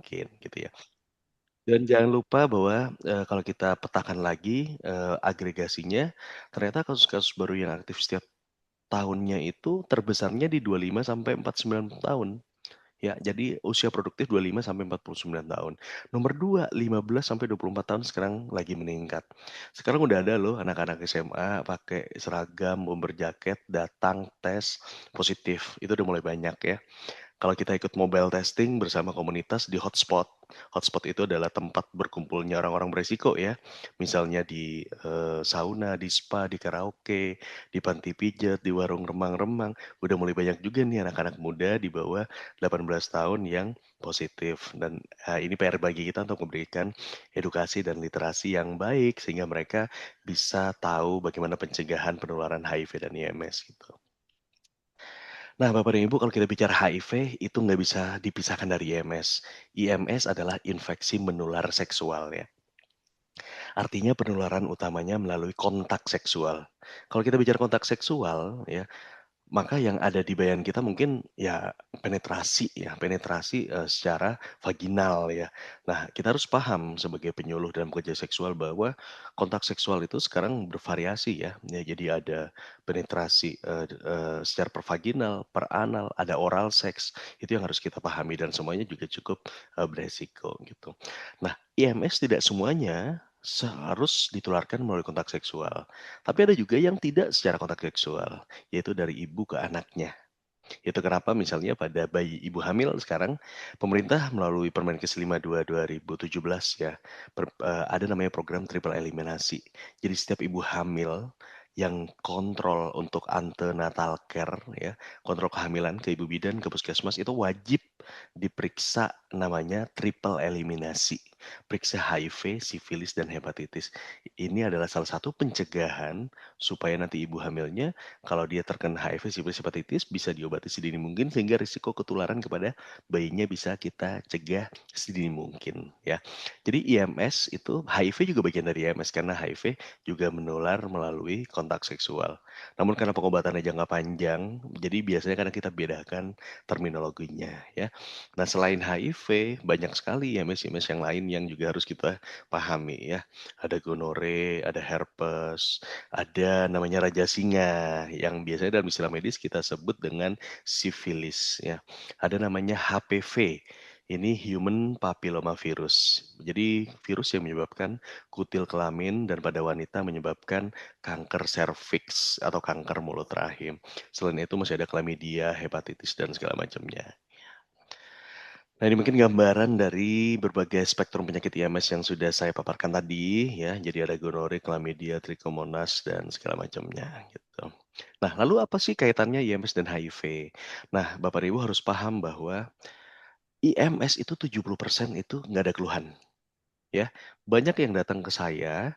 mungkin gitu ya. Dan jangan lupa bahwa, kalau kita petakan lagi, agregasinya, ternyata kasus-kasus baru yang aktif setiap tahunnya itu terbesarnya di 25 sampai 49 tahun. Ya, jadi usia produktif 25 sampai 49 tahun. Nomor 2, 15 sampai 24 tahun sekarang lagi meningkat. Sekarang udah ada loh anak-anak SMA pakai seragam, bomber jaket, datang tes positif. Itu udah mulai banyak ya. Kalau kita ikut mobile testing bersama komunitas di hotspot. Hotspot itu adalah tempat berkumpulnya orang-orang beresiko ya. Misalnya di sauna, di spa, di karaoke, di panti pijat, di warung remang-remang. Udah mulai banyak juga nih anak-anak muda di bawah 18 tahun yang positif. Dan ini PR bagi kita untuk memberikan edukasi dan literasi yang baik sehingga mereka bisa tahu bagaimana pencegahan penularan HIV dan IMS gitu. Nah, Bapak dan Ibu, kalau kita bicara HIV, itu nggak bisa dipisahkan dari IMS. IMS adalah infeksi menular seksual ya. Artinya penularan utamanya melalui kontak seksual. Kalau kita bicara kontak seksual ya, maka yang ada di bayangan kita mungkin ya penetrasi secara vaginal ya. Nah, kita harus paham sebagai penyuluh dalam kerja seksual bahwa kontak seksual itu sekarang bervariasi ya. Ya, jadi ada penetrasi secara pervaginal, peranal, ada oral seks. Itu yang harus kita pahami dan semuanya juga cukup beresiko gitu. Nah, IMS tidak semuanya harus ditularkan melalui kontak seksual. Tapi ada juga yang tidak secara kontak seksual yaitu dari ibu ke anaknya. Itu kenapa misalnya pada bayi ibu hamil sekarang pemerintah melalui Permenkes 52 2017 ya ada namanya program triple eliminasi. Jadi setiap ibu hamil yang kontrol untuk antenatal care ya, kontrol kehamilan ke ibu bidan ke puskesmas itu wajib diperiksa namanya triple eliminasi. Periksa HIV, sifilis dan hepatitis. Ini adalah salah satu pencegahan supaya nanti ibu hamilnya kalau dia terkena HIV, sifilis, hepatitis bisa diobati sedini mungkin sehingga risiko ketularan kepada bayinya bisa kita cegah sedini mungkin ya. Jadi IMS itu HIV juga bagian dari IMS karena HIV juga menular melalui kontak seksual. Namun karena pengobatannya jangka panjang, jadi biasanya karena kita bedakan terminologinya ya. Nah, selain HIV banyak sekali IMS-IMS yang lain yang juga harus kita pahami ya. Ada gonore, ada herpes, ada namanya raja singa yang biasanya dalam istilah medis kita sebut dengan sifilis ya. Ada namanya HPV. Ini human papilloma virus. Jadi virus yang menyebabkan kutil kelamin dan pada wanita menyebabkan kanker serviks atau kanker mulut rahim. Selain itu masih ada chlamydia, hepatitis dan segala macamnya. Nah, ini mungkin gambaran dari berbagai spektrum penyakit IMS yang sudah saya paparkan tadi ya. Jadi ada gonore, chlamydia, trichomonas dan segala macamnya gitu. Nah, lalu apa sih kaitannya IMS dan HIV? Nah, Bapak Ibu harus paham bahwa IMS itu 70% itu nggak ada keluhan ya. Banyak yang datang ke saya,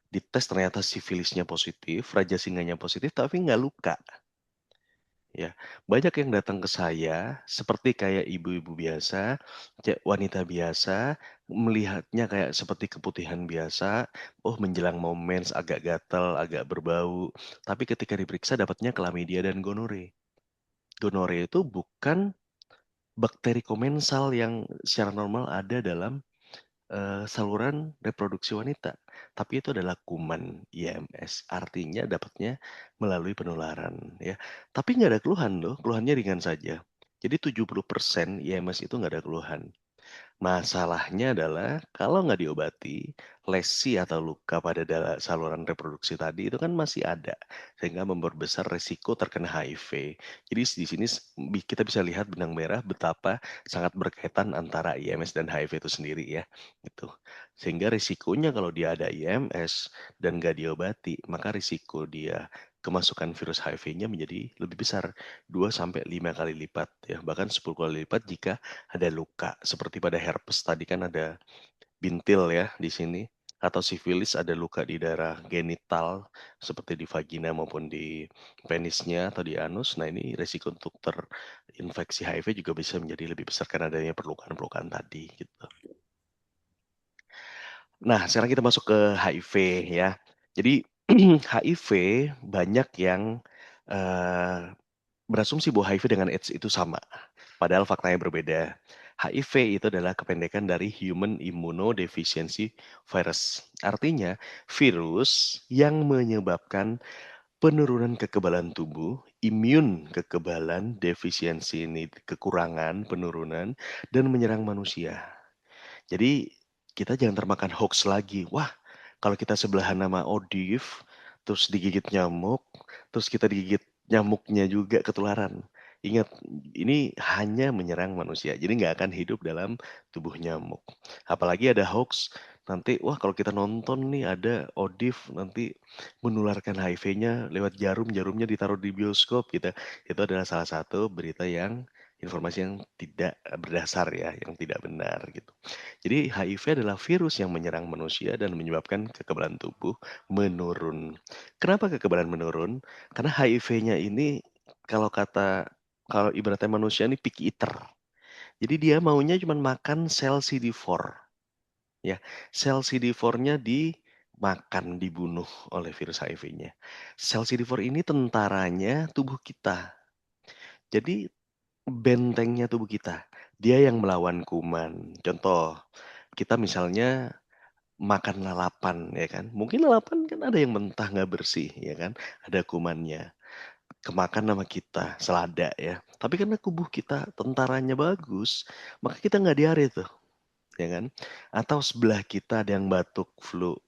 dites ternyata sifilisnya positif, raja singanya positif tapi nggak luka. Ya, banyak yang datang ke saya seperti kayak ibu-ibu biasa, wanita biasa, melihatnya kayak seperti keputihan biasa, oh menjelang mau mens agak gatal, agak berbau, tapi ketika diperiksa dapatnya chlamydia dan gonore. Gonore itu bukan bakteri komensal yang secara normal ada dalam saluran reproduksi wanita, tapi itu adalah kuman IMS, artinya dapatnya melalui penularan ya. Tapi nggak ada keluhan loh, keluhannya ringan saja. Jadi 70% IMS itu nggak ada keluhan. Masalahnya adalah kalau nggak diobati, lesi atau luka pada saluran reproduksi tadi itu kan masih ada, sehingga memperbesar resiko terkena HIV. Jadi di sini kita bisa lihat benang merah betapa sangat berkaitan antara IMS dan HIV itu sendiri ya, gitu. Sehingga risikonya kalau dia ada IMS dan nggak diobati, maka risiko dia kemasukan virus HIV-nya menjadi lebih besar, 2 sampai 5 kali lipat ya, bahkan 10 kali lipat jika ada luka seperti pada herpes tadi kan ada bintil ya di sini atau sifilis ada luka di daerah genital seperti di vagina maupun di penisnya atau di anus. Nah, ini resiko untuk terinfeksi HIV juga bisa menjadi lebih besar karena adanya perlukaan-perlukaan tadi gitu. Nah, sekarang kita masuk ke HIV ya. Jadi HIV banyak yang berasumsi bahwa HIV dengan AIDS itu sama, padahal faktanya berbeda. HIV itu adalah kependekan dari Human Immunodeficiency Virus. Artinya, virus yang menyebabkan penurunan kekebalan tubuh, imun kekebalan, defisiensi ini kekurangan, penurunan, dan menyerang manusia. Jadi kita jangan termakan hoax lagi. Wah, kalau kita sebelahan nama Odif, terus digigit nyamuk, terus kita digigit nyamuknya juga ketularan. Ingat, ini hanya menyerang manusia, jadi nggak akan hidup dalam tubuh nyamuk. Apalagi ada hoax, nanti wah kalau kita nonton nih ada Odif nanti menularkan HIV-nya lewat jarum, jarumnya ditaruh di bioskop gitu. Itu adalah salah satu berita yang informasi yang tidak berdasar ya, yang tidak benar gitu. Jadi HIV adalah virus yang menyerang manusia dan menyebabkan kekebalan tubuh menurun. Kenapa kekebalan menurun? Karena HIV-nya ini kalau kata kalau ibaratnya manusia ini picky eater. Jadi dia maunya cuma makan sel CD4 ya. Sel CD4-nya dimakan, dibunuh oleh virus HIV-nya. Sel CD4 ini tentaranya tubuh kita. Jadi bentengnya tubuh kita. Dia yang melawan kuman. Contoh, kita misalnya makan lalapan ya kan, mungkin lalapan kan ada yang mentah nggak bersih ya kan, ada kumannya, kemakan sama kita, selada ya. Tapi karena tubuh kita tentaranya bagus, maka kita nggak diare tuh, ya kan. Atau sebelah kita ada yang batuk flu,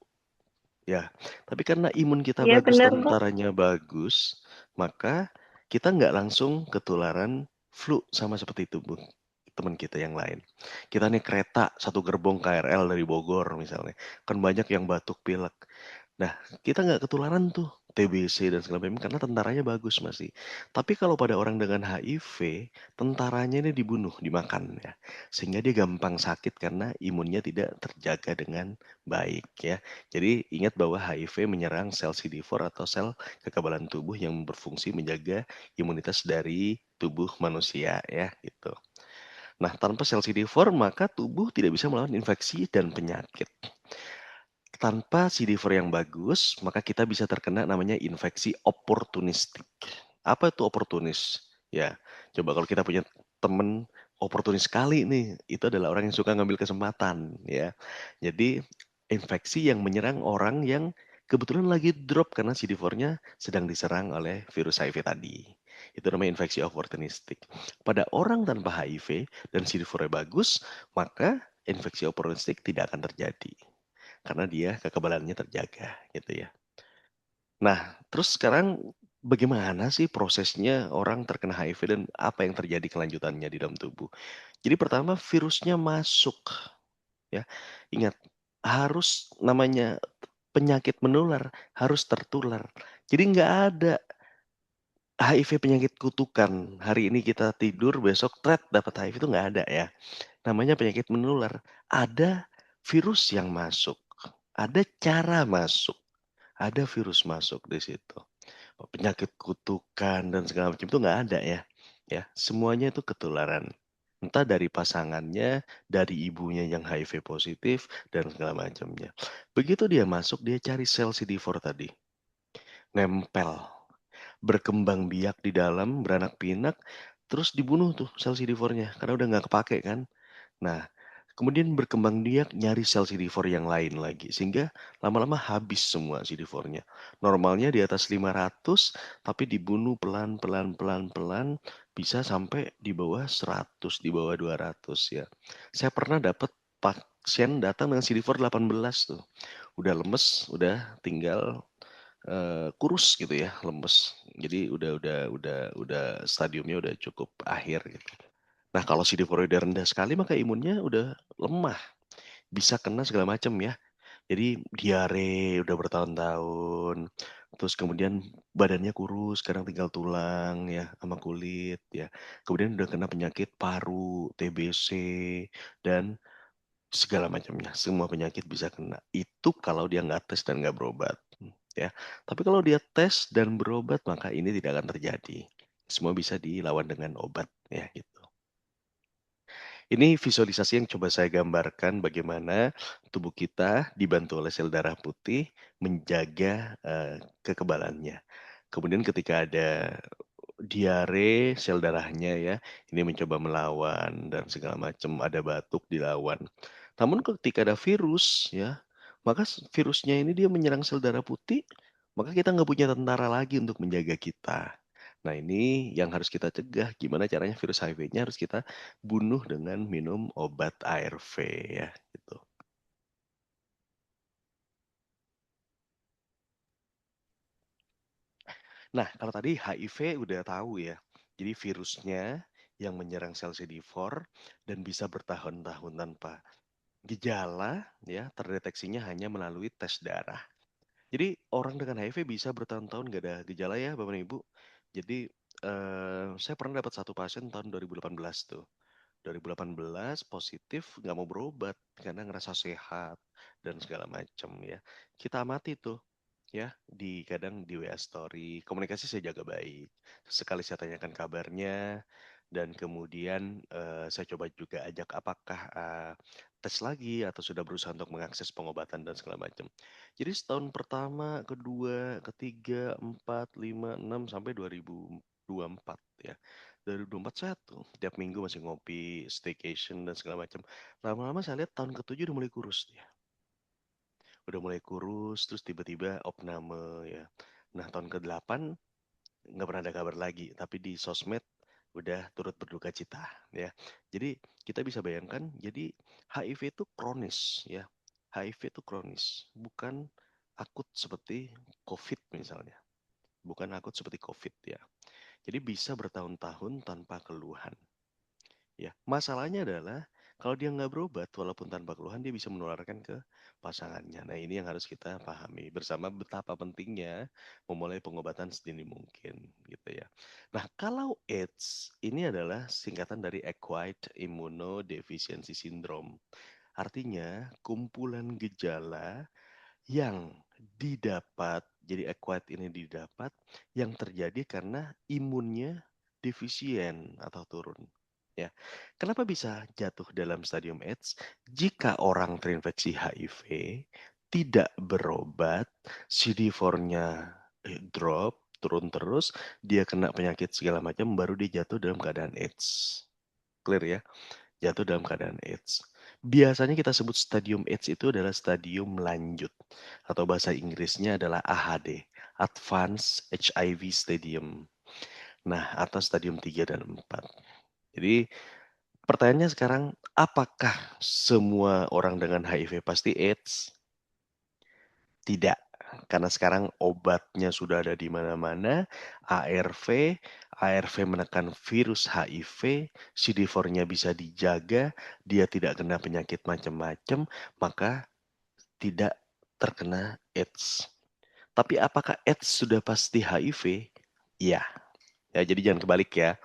ya. Tapi karena imun kita Iya bagus, benar Bu. tentaranya bagus, maka kita nggak langsung ketularan flu sama seperti tubuh teman kita yang lain. Kita nih kereta satu gerbong KRL dari Bogor misalnya, kan banyak yang batuk pilek. Nah, kita nggak ketularan tuh TBC dan segala macam karena tentaranya bagus masih. Tapi kalau pada orang dengan HIV, tentaranya ini dibunuh, dimakan ya. Sehingga dia gampang sakit karena imunnya tidak terjaga dengan baik ya. Jadi ingat bahwa HIV menyerang sel CD4 atau sel kekebalan tubuh yang berfungsi menjaga imunitas dari tubuh manusia ya gitu. Nah, tanpa sel CD4 maka tubuh tidak bisa melawan infeksi dan penyakit. Tanpa CD4 yang bagus, maka kita bisa terkena namanya infeksi oportunistik. Apa itu oportunis? Ya, coba kalau kita punya temen oportunis sekali nih, itu adalah orang yang suka ngambil kesempatan ya. Jadi infeksi yang menyerang orang yang kebetulan lagi drop karena CD4-nya sedang diserang oleh virus HIV tadi. Itu namanya infeksi oportunistik. Pada orang tanpa HIV dan CD4-nya bagus, maka infeksi oportunistik tidak akan terjadi karena dia kekebalannya terjaga gitu ya. Nah, terus sekarang bagaimana sih prosesnya orang terkena HIV dan apa yang terjadi kelanjutannya di dalam tubuh? Jadi pertama virusnya masuk ya. Ingat, harus namanya penyakit menular harus tertular. Jadi nggak ada HIV penyakit kutukan. Hari ini kita tidur, besok dapat HIV itu nggak ada ya. Namanya penyakit menular. Ada virus yang masuk, ada cara masuk. Ada virus masuk di situ. Penyakit kutukan dan segala macam itu nggak ada ya. Ya, semuanya itu ketularan. Entah dari pasangannya, dari ibunya yang HIV positif, dan segala macamnya. Begitu dia masuk, dia cari sel CD4 tadi. Nempel, berkembang biak di dalam, beranak pinak, terus dibunuh tuh sel CD4-nya, karena udah nggak kepake kan. Nah, kemudian berkembang biak nyari sel CD4 yang lain lagi, sehingga lama-lama habis semua CD4-nya. Normalnya di atas 500, tapi dibunuh pelan-pelan pelan-pelan bisa sampai di bawah 100, di bawah 200 ya. Saya pernah dapat pasien datang dengan CD4 18 tuh. Udah lemes, udah tinggal kurus gitu ya, lemes. Jadi udah stadiumnya udah cukup akhir gitu. Nah, kalau CD4 udah rendah sekali maka imunnya udah lemah, bisa kena segala macam ya. Jadi diare udah bertahun-tahun, terus kemudian badannya kurus, sekarang tinggal tulang ya, sama kulit ya. Kemudian udah kena penyakit paru, TBC, dan segala macamnya, semua penyakit bisa kena. Itu kalau dia nggak tes dan nggak berobat, ya. Tapi kalau dia tes dan berobat maka ini tidak akan terjadi. Semua bisa dilawan dengan obat ya gitu. Ini visualisasi yang coba saya gambarkan bagaimana tubuh kita dibantu oleh sel darah putih menjaga, kekebalannya. Kemudian ketika ada diare, sel darahnya ya, ini mencoba melawan dan segala macam, ada batuk dilawan. Namun ketika ada virus ya, maka virusnya ini dia menyerang sel darah putih, maka kita nggak punya tentara lagi untuk menjaga kita. Nah ini yang harus kita cegah, gimana caranya virus HIV-nya harus kita bunuh dengan minum obat ARV ya, gitu. Nah, kalau tadi HIV udah tahu ya. Jadi virusnya yang menyerang sel CD4 dan bisa bertahun-tahun tanpa gejala ya, terdeteksinya hanya melalui tes darah. Jadi orang dengan HIV bisa bertahun-tahun gak ada gejala ya Bapak dan Ibu. Jadi saya pernah dapat satu pasien tahun 2018 tuh. 2018 positif nggak mau berobat karena ngerasa sehat dan segala macam ya. Kita amati tuh ya, kadang di WA story, komunikasi saya jaga baik. Sekali saya tanyakan kabarnya, dan kemudian saya coba juga ajak apakah tes lagi atau sudah berusaha untuk mengakses pengobatan dan segala macam. Jadi setahun pertama, kedua, ketiga, empat, lima, enam sampai 2024 ya. 2024 saya tuh tiap minggu masih ngopi, staycation dan segala macam. Lama-lama saya lihat tahun ketujuh udah mulai kurus dia. Udah mulai kurus, terus tiba-tiba opname ya. Nah, tahun ke-8 nggak pernah ada kabar lagi, tapi di sosmed udah turut berduka cita ya. Jadi kita bisa bayangkan, jadi HIV itu kronis ya. HIV itu kronis, bukan akut seperti COVID misalnya. Bukan akut seperti COVID ya. Jadi bisa bertahun-tahun tanpa keluhan. Ya, masalahnya adalah kalau dia nggak berobat, walaupun tanpa keluhan, dia bisa menularkan ke pasangannya. Nah, ini yang harus kita pahami bersama betapa pentingnya memulai pengobatan sedini mungkin, gitu ya. Nah, kalau AIDS ini adalah singkatan dari Acquired Immunodeficiency Syndrome. Artinya, kumpulan gejala yang didapat, jadi acquired ini didapat, yang terjadi karena imunnya defisien atau turun. Ya, kenapa bisa jatuh dalam stadium AIDS? Jika orang terinfeksi HIV tidak berobat, CD4-nya drop, turun terus, dia kena penyakit segala macam, baru dia jatuh dalam keadaan AIDS. Clear ya? Jatuh dalam keadaan AIDS. Biasanya kita sebut stadium AIDS itu adalah stadium lanjut atau bahasa Inggrisnya adalah AHD, Advanced HIV Stadium. Nah, atau stadium 3 dan 4. Jadi pertanyaannya sekarang, apakah semua orang dengan HIV pasti AIDS? Tidak, karena sekarang obatnya sudah ada di mana-mana, ARV, ARV menekan virus HIV, CD4-nya bisa dijaga, dia tidak kena penyakit macam-macam, maka tidak terkena AIDS. Tapi apakah AIDS sudah pasti HIV? Iya. Ya, jadi jangan kebalik ya.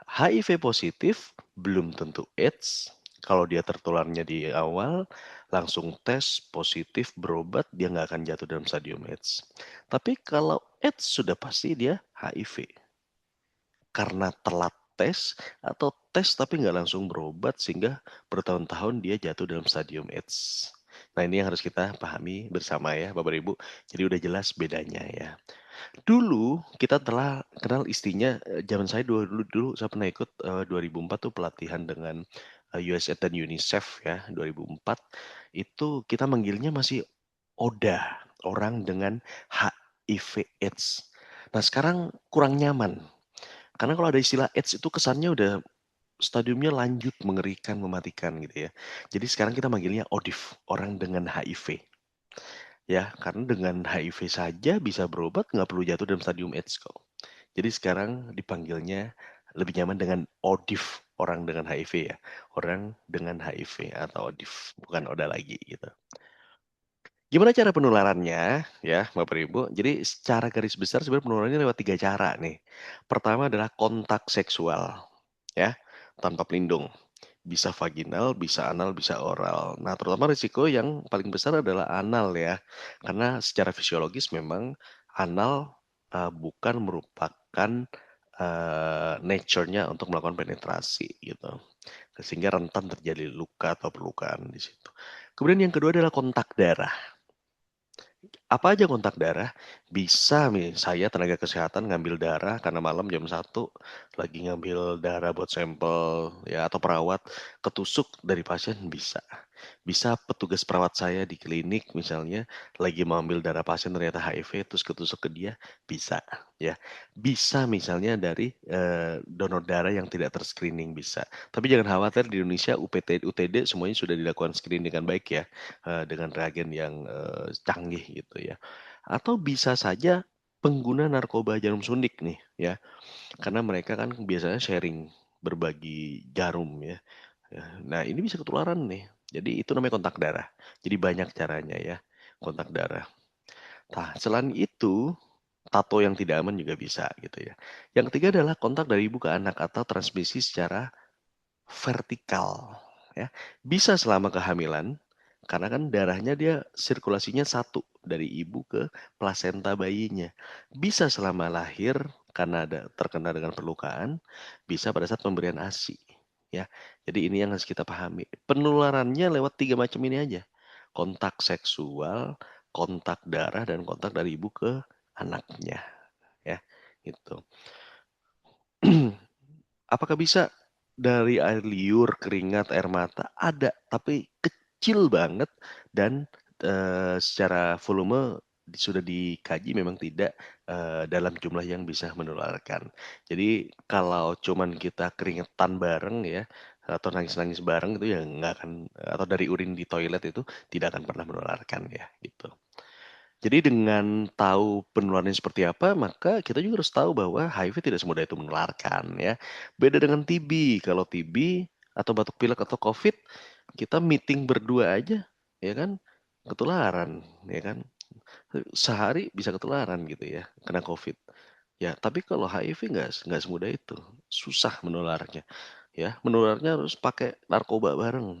HIV positif belum tentu AIDS. Kalau dia tertularnya di awal, langsung tes positif berobat, dia nggak akan jatuh dalam stadium AIDS. Tapi kalau AIDS sudah pasti dia HIV. Karena telat tes atau tes tapi nggak langsung berobat sehingga bertahun-tahun dia jatuh dalam stadium AIDS. Nah ini yang harus kita pahami bersama ya Bapak Ibu. Jadi udah jelas bedanya ya. Dulu kita telah kenal istrinya, zaman saya dulu saya pernah ikut, 2004 tuh pelatihan dengan, USAID dan UNICEF ya, 2004. Itu kita manggilnya masih ODA, orang dengan HIV/AIDS. Nah sekarang kurang nyaman, karena kalau ada istilah AIDS itu kesannya udah stadiumnya lanjut, mengerikan, mematikan gitu ya. Jadi sekarang kita manggilnya ODIF, orang dengan HIV. Ya, karena dengan HIV saja bisa berobat, nggak perlu jatuh dalam stadium AIDS kok. Jadi sekarang dipanggilnya lebih nyaman dengan ODIF, orang dengan HIV ya. Orang dengan HIV atau ODIF, bukan ODA lagi gitu. Gimana cara penularannya ya Bapak Ibu? Jadi secara garis besar sebenarnya penularannya lewat 3 cara nih. Pertama adalah kontak seksual ya, tanpa pelindung. Bisa vaginal, bisa anal, bisa oral. Nah, terutama risiko yang paling besar adalah anal ya. Karena secara fisiologis memang anal bukan merupakan nature-nya untuk melakukan penetrasi gitu. Sehingga rentan terjadi luka atau perlukaan di situ. Kemudian yang kedua adalah kontak darah. Apa aja kontak darah, bisa saya tenaga kesehatan ngambil darah karena malam jam 1 lagi ngambil darah buat sampel ya atau perawat ketusuk dari pasien bisa. Bisa petugas perawat saya di klinik misalnya lagi mau ambil darah pasien ternyata HIV terus ketusuk ke dia, bisa ya. Bisa misalnya dari, donor darah yang tidak ter-screening bisa. Tapi jangan khawatir di Indonesia UTD semuanya sudah dilakukan screening dengan baik ya, dengan reagen yang, canggih gitu ya. Atau bisa saja pengguna narkoba jarum suntik nih ya, karena mereka kan biasanya sharing, berbagi jarum ya. Ya, nah ini bisa ketularan nih. Jadi itu namanya kontak darah. Jadi banyak caranya ya, kontak darah. Nah, selain itu, tato yang tidak aman juga bisa gitu ya. Yang ketiga adalah kontak dari ibu ke anak atau transmisi secara vertikal ya. Bisa selama kehamilan, karena kan darahnya dia sirkulasinya satu dari ibu ke plasenta bayinya. Bisa selama lahir karena ada terkena dengan perlukaan, bisa pada saat pemberian ASI ya. Jadi ini yang harus kita pahami. Penularannya lewat 3 macam ini aja. Kontak seksual, kontak darah dan kontak dari ibu ke anaknya ya. Gitu. Apakah bisa dari air liur, keringat, air mata? Ada, tapi kecil banget dan, secara volume sudah dikaji memang tidak, dalam jumlah yang bisa menularkan. Jadi kalau cuman kita keringetan bareng ya, atau nangis-nangis bareng itu ya nggak akan atau dari urin di toilet itu tidak akan pernah menularkan ya, gitu. Jadi dengan tahu penularannya seperti apa, maka kita juga harus tahu bahwa HIV tidak semudah itu menularkan ya. Beda dengan TB, kalau TB atau batuk pilek atau COVID, kita meeting berdua aja, ya kan, ketularan, ya kan. Sehari bisa ketularan gitu ya, kena COVID. Ya, tapi kalau HIV nggak semudah itu, susah menularnya. Ya, menularnya harus pakai narkoba bareng,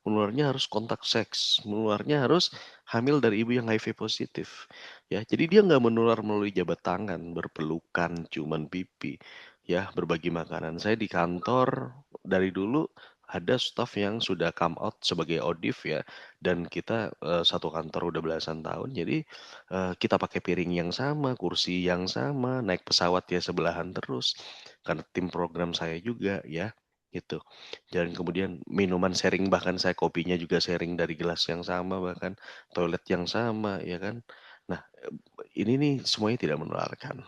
menularnya harus kontak seks, menularnya harus hamil dari ibu yang HIV positif. Ya, jadi dia nggak menular melalui jabat tangan, berpelukan, ciuman pipi, ya, berbagi makanan. Saya di kantor dari dulu ada staf yang sudah come out sebagai ODIF ya, dan kita satu kantor udah belasan tahun. Jadi kita pakai piring yang sama, kursi yang sama, naik pesawat ya sebelahan terus, karena tim program saya juga ya, gitu. Dan kemudian minuman sharing, bahkan saya kopinya juga sharing dari gelas yang sama bahkan, toilet yang sama ya kan. Nah, ini nih semuanya tidak menularkan.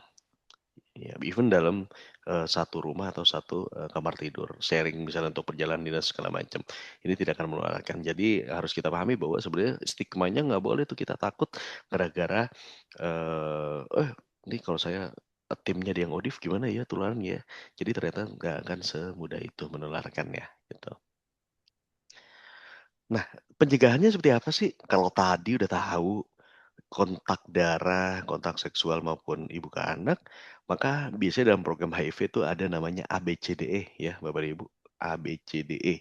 Ya, even dalam, satu rumah atau satu, kamar tidur, sharing misalnya untuk perjalanan dinas segala macam, ini tidak akan menularkan. Jadi harus kita pahami bahwa sebenarnya stigmanya nggak boleh tuh kita takut gara-gara, ini kalau saya, timnya ada yang ODIF gimana ya tularan ya? Jadi ternyata nggak akan semudah itu menularkan ya, gitu. Nah, pencegahannya seperti apa sih? Kalau tadi udah tahu kontak darah, kontak seksual maupun ibu ke anak, maka biasanya dalam program HIV itu ada namanya ABCDE ya, Bapak dan Ibu, ABCDE.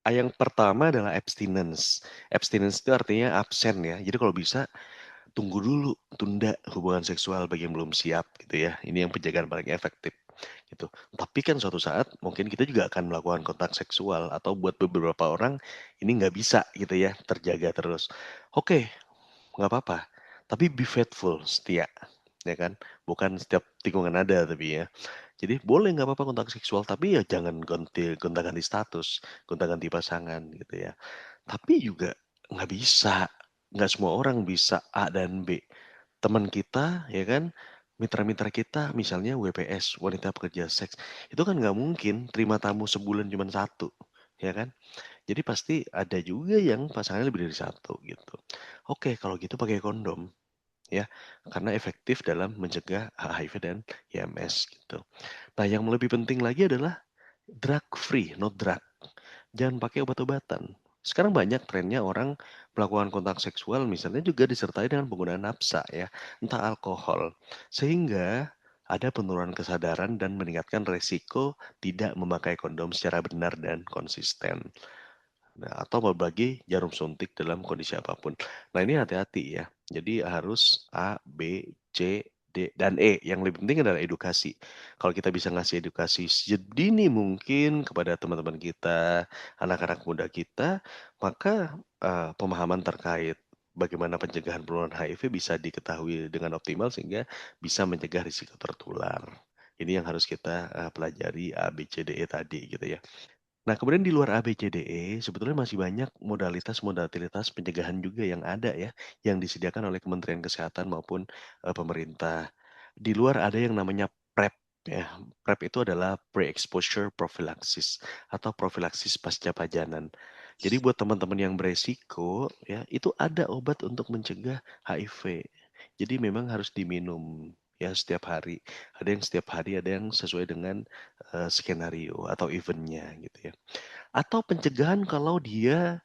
Yang pertama adalah abstinence. Abstinence itu artinya absen ya. Jadi kalau bisa tunggu dulu, tunda hubungan seksual bagi yang belum siap gitu ya. Ini yang pencegahan paling efektif gitu. Tapi kan suatu saat mungkin kita juga akan melakukan kontak seksual atau buat beberapa orang ini nggak bisa gitu ya, terjaga terus. Oke, nggak apa-apa, tapi be faithful, setia, ya kan? Bukan setiap tikungan ada tapi ya. Jadi boleh nggak apa-apa kontak seksual, tapi ya jangan gonta-ganti status, gonta-ganti pasangan gitu ya. Tapi juga nggak bisa, nggak semua orang bisa A dan B. Teman kita ya kan, mitra-mitra kita misalnya WPS, wanita pekerja seks, itu kan nggak mungkin terima tamu sebulan cuma satu, ya kan? Jadi pasti ada juga yang pasangannya lebih dari satu gitu. Oke, kalau gitu pakai kondom ya, karena efektif dalam mencegah HIV dan IMS gitu. Nah, yang lebih penting lagi adalah drug free, no drug. Jangan pakai obat-obatan. Sekarang banyak trennya orang melakukan kontak seksual misalnya juga disertai dengan penggunaan nafsa ya, entah alkohol. Sehingga ada penurunan kesadaran dan meningkatkan resiko tidak memakai kondom secara benar dan konsisten. Nah, atau berbagi jarum suntik dalam kondisi apapun. Nah, ini hati-hati ya. Jadi harus A, B, C, D, dan E, yang lebih penting adalah edukasi. Kalau kita bisa ngasih edukasi sedini mungkin kepada teman-teman kita, anak-anak muda kita, maka, pemahaman terkait bagaimana pencegahan penularan HIV bisa diketahui dengan optimal sehingga bisa mencegah risiko tertular. Ini yang harus kita, pelajari A, B, C, D, E tadi gitu ya. Nah, kemudian di luar A, B, C, D, E, sebetulnya masih banyak modalitas-modalitas pencegahan juga yang ada ya, yang disediakan oleh Kementerian Kesehatan maupun, pemerintah. Di luar ada yang namanya PrEP ya, PrEP itu adalah Pre-Exposure Prophylaxis atau profilaksis pasca pajanan. Jadi buat teman-teman yang beresiko ya, itu ada obat untuk mencegah HIV. Jadi memang harus diminum ya setiap hari. Ada yang setiap hari, ada yang sesuai dengan skenario atau eventnya gitu ya. Atau pencegahan kalau dia,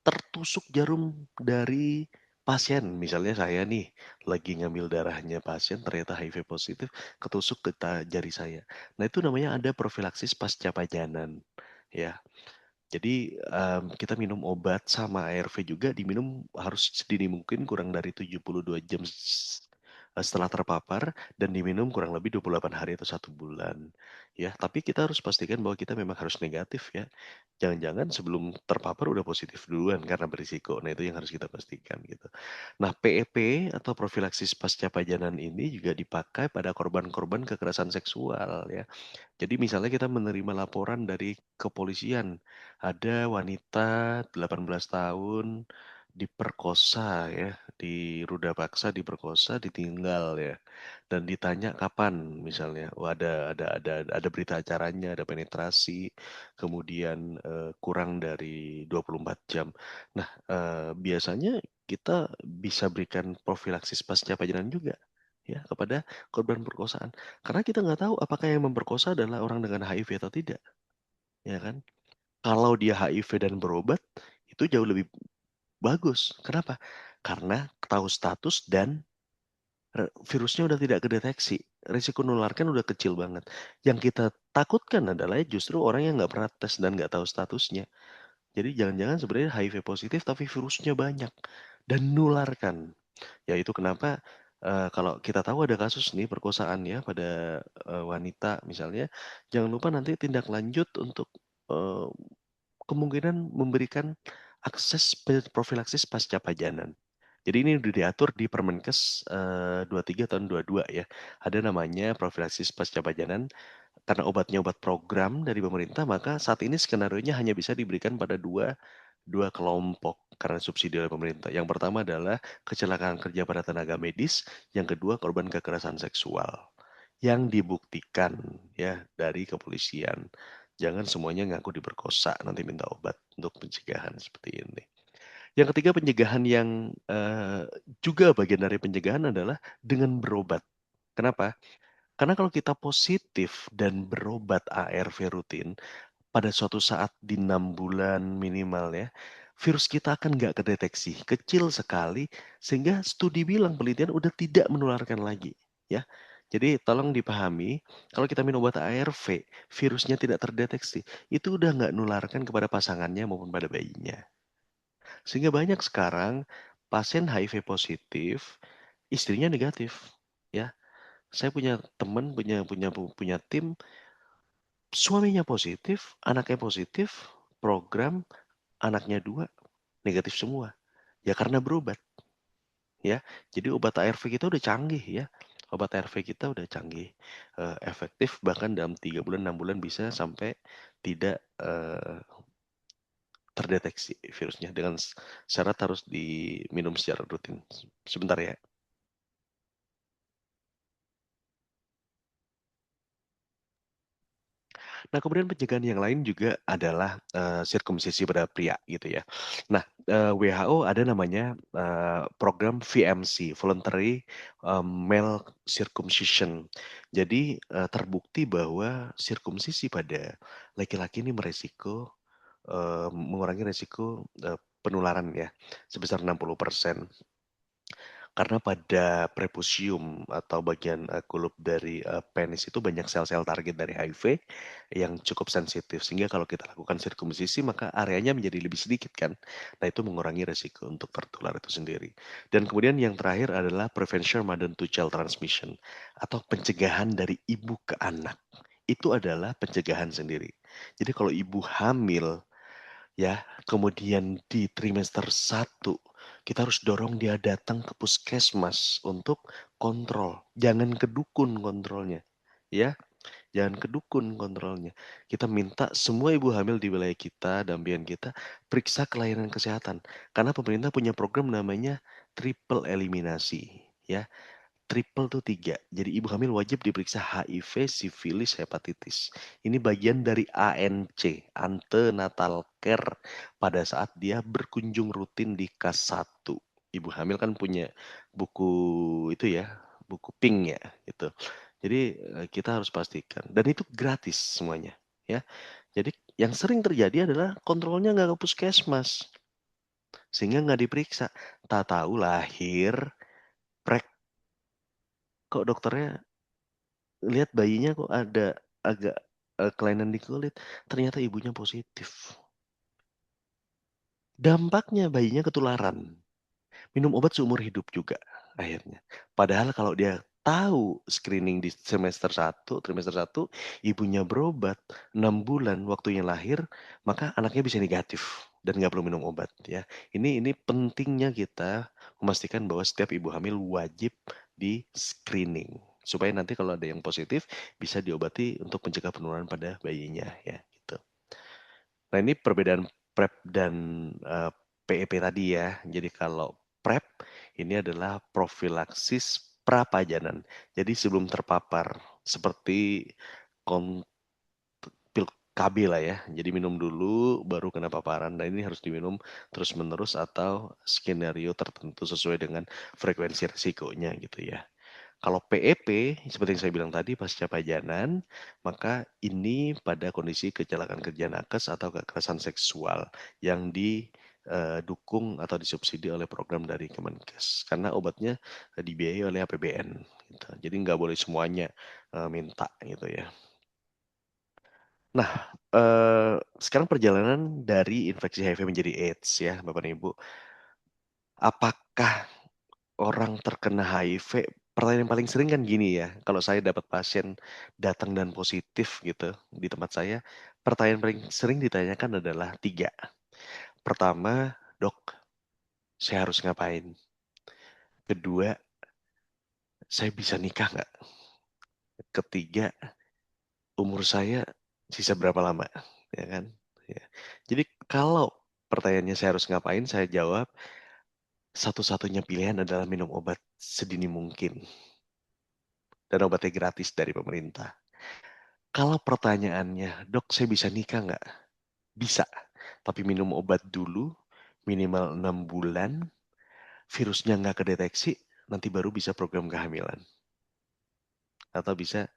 tertusuk jarum dari pasien. Misalnya saya nih, lagi ngambil darahnya pasien ternyata HIV positif, ketusuk ke jari saya. Nah itu namanya ada profilaksis pasca pajanan, ya. Jadi, kita minum obat sama ARV juga diminum harus sedini mungkin kurang dari 72 jam setelah terpapar dan diminum kurang lebih 28 hari atau 1 bulan, ya. Tapi kita harus pastikan bahwa kita memang harus negatif ya. Jangan-jangan sebelum terpapar udah positif duluan karena berisiko. Nah, itu yang harus kita pastikan gitu. Nah, PEP atau profilaksis pasca pajanan ini juga dipakai pada korban-korban kekerasan seksual ya. Jadi misalnya kita menerima laporan dari kepolisian, ada wanita 18 tahun diperkosa ya, di ruda paksa diperkosa, ditinggal ya, dan ditanya kapan misalnya, oh ada berita acaranya, ada penetrasi, kemudian, kurang dari 24 jam. Nah, biasanya kita bisa berikan profilaksis pasca pajanan juga ya, kepada korban perkosaan. Karena kita nggak tahu apakah yang memperkosa adalah orang dengan HIV atau tidak, ya kan? Kalau dia HIV dan berobat, itu jauh lebih bagus. Kenapa? Karena tahu status dan virusnya udah tidak kedeteksi. Risiko nularkan udah kecil banget. Yang kita takutkan adalah justru orang yang nggak pernah tes dan nggak tahu statusnya. Jadi jangan-jangan sebenarnya HIV positif tapi virusnya banyak dan nularkan. Ya itu kenapa, kalau kita tahu ada kasus nih perkosaan ya pada, wanita misalnya, jangan lupa nanti tindak lanjut untuk, eee, kemungkinan memberikan akses profilaksis pasca pajanan. Jadi ini udah diatur di Permenkes, 23 tahun 22 ya. Ada namanya profilaksis pasca pajanan, karena obatnya obat program dari pemerintah, maka saat ini skenarionya hanya bisa diberikan pada dua dua kelompok karena subsidi oleh pemerintah. Yang pertama adalah kecelakaan kerja pada tenaga medis, yang kedua korban kekerasan seksual. Yang dibuktikan ya dari kepolisian. Jangan semuanya ngaku diperkosa, nanti minta obat untuk pencegahan seperti ini. Yang ketiga pencegahan yang, juga bagian dari pencegahan adalah dengan berobat. Kenapa? Karena kalau kita positif dan berobat ARV rutin, pada suatu saat di 6 bulan minimal ya, virus kita akan nggak kedeteksi, kecil sekali sehingga studi bilang penelitian udah tidak menularkan lagi, ya. Jadi tolong dipahami, kalau kita minum obat ARV, virusnya tidak terdeteksi, itu udah nggak nularkan kepada pasangannya maupun pada bayinya. Sehingga banyak sekarang pasien HIV positif, istrinya negatif, ya. Saya punya teman, punya tim, suaminya positif, anaknya positif, program, anaknya 2 negatif semua. Ya karena berobat, ya. Jadi obat ARV kita udah canggih ya. Obat ARV kita udah canggih, efektif bahkan dalam 3 bulan, 6 bulan bisa sampai tidak, terdeteksi virusnya dengan syarat harus diminum secara rutin. Sebentar ya. Nah, kemudian pencegahan yang lain juga adalah, sirkumsisi pada pria gitu ya. Nah, WHO ada namanya, program VMC, Voluntary, Male Circumcision. Jadi, terbukti bahwa sirkumsisi pada laki-laki ini mengurangi resiko, penularan ya, sebesar 60%. Karena pada prepusium atau bagian, kulup dari, penis itu banyak sel-sel target dari HIV yang cukup sensitif, sehingga kalau kita lakukan sirkumsisi maka areanya menjadi lebih sedikit kan. Nah itu mengurangi resiko untuk tertular itu sendiri. Dan kemudian yang terakhir adalah prevention mother to child transmission atau pencegahan dari ibu ke anak. Itu adalah pencegahan sendiri. Jadi kalau ibu hamil ya, kemudian di trimester 1 kita harus dorong dia datang ke puskesmas untuk kontrol, jangan ke dukun kontrolnya, ya, jangan ke dukun kontrolnya. Kita minta semua ibu hamil di wilayah kita, dampingan kita, periksa ke layanan kesehatan. Karena pemerintah punya program namanya triple eliminasi, ya. Triple tuh 3. Jadi ibu hamil wajib diperiksa HIV, sifilis, hepatitis. Ini bagian dari ANC, antenatal care, pada saat dia berkunjung rutin di Kas 1. Ibu hamil kan punya buku itu ya, buku pink ya, gitu. Jadi kita harus pastikan dan itu gratis semuanya, ya. Jadi yang sering terjadi adalah kontrolnya nggak ke puskesmas, sehingga nggak diperiksa. Tak tahu lahir, prek, kok dokternya lihat bayinya kok ada agak, kelainan di kulit, ternyata ibunya positif. Dampaknya bayinya ketularan, minum obat seumur hidup juga akhirnya. Padahal kalau dia tahu screening di trimester 1, ibunya berobat 6 bulan waktunya lahir, maka anaknya bisa negatif dan nggak perlu minum obat ya. Ini pentingnya kita memastikan bahwa setiap ibu hamil wajib di-screening, supaya nanti kalau ada yang positif bisa diobati untuk mencegah penularan pada bayinya ya, gitu. Nah, ini perbedaan PrEP dan, PEP tadi ya. Jadi kalau PrEP ini adalah profilaksis prapajanan. Jadi sebelum terpapar, seperti kon pil KB lah ya. Jadi minum dulu baru kena paparan. Nah, ini harus diminum terus-menerus atau skenario tertentu sesuai dengan frekuensi risikonya gitu ya. Kalau PEP, seperti yang saya bilang tadi, pasca pajanan, maka ini pada kondisi kecelakaan kerja nakes atau kekerasan seksual yang didukung atau disubsidi oleh program dari Kemenkes. Karena obatnya dibiayai oleh APBN. Gitu. Jadi nggak boleh semuanya minta gitu ya. Nah, sekarang perjalanan dari infeksi HIV menjadi AIDS ya, Bapak dan Ibu. Apakah orang terkena HIV, pertanyaan yang paling sering kan gini ya, kalau saya dapat pasien datang dan positif gitu di tempat saya, pertanyaan paling sering ditanyakan adalah 3. Pertama, "Dok, saya harus ngapain?" Kedua, "Saya bisa nikah nggak?" Ketiga, "Umur saya sisa berapa lama?" Ya kan? Ya. Jadi kalau pertanyaannya saya harus ngapain, saya jawab, satu-satunya pilihan adalah minum obat sedini mungkin. Dan obatnya gratis dari pemerintah. Kalau pertanyaannya, "Dok, saya bisa nikah nggak?" Bisa, tapi minum obat dulu minimal 6 bulan, virusnya nggak kedeteksi, nanti baru bisa program kehamilan. Atau bisa,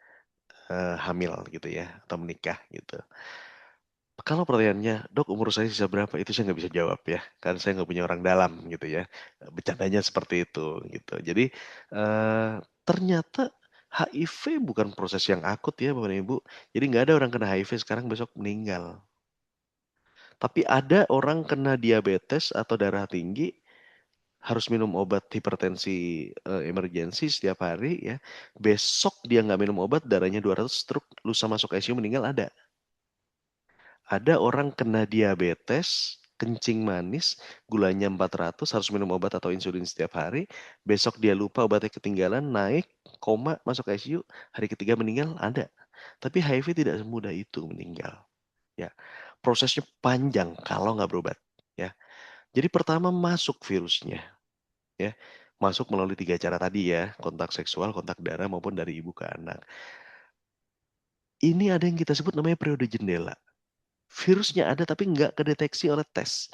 hamil gitu ya, atau menikah gitu. Kalau pertanyaannya, "Dok, umur saya sisa berapa?" Itu saya nggak bisa jawab ya, karena saya nggak punya orang dalam gitu ya. Bercandanya seperti itu gitu. Jadi, ternyata HIV bukan proses yang akut ya Bapak dan Ibu. Jadi nggak ada orang kena HIV sekarang besok meninggal. Tapi ada orang kena diabetes atau darah tinggi, harus minum obat hipertensi, emergensi setiap hari ya. Besok dia nggak minum obat, darahnya 200, stroke, lusa masuk ICU meninggal ada. Ada orang kena diabetes, kencing manis, gulanya 400, harus minum obat atau insulin setiap hari, besok dia lupa obatnya ketinggalan, naik, koma, masuk ICU, hari ketiga meninggal ada. Tapi HIV tidak semudah itu meninggal, ya. Prosesnya panjang kalau nggak berobat, ya. Jadi pertama masuk virusnya, ya. Masuk melalui 3 cara tadi ya, kontak seksual, kontak darah, maupun dari ibu ke anak. Ini ada yang kita sebut namanya periode jendela. Virusnya ada tapi nggak kedeteksi oleh tes.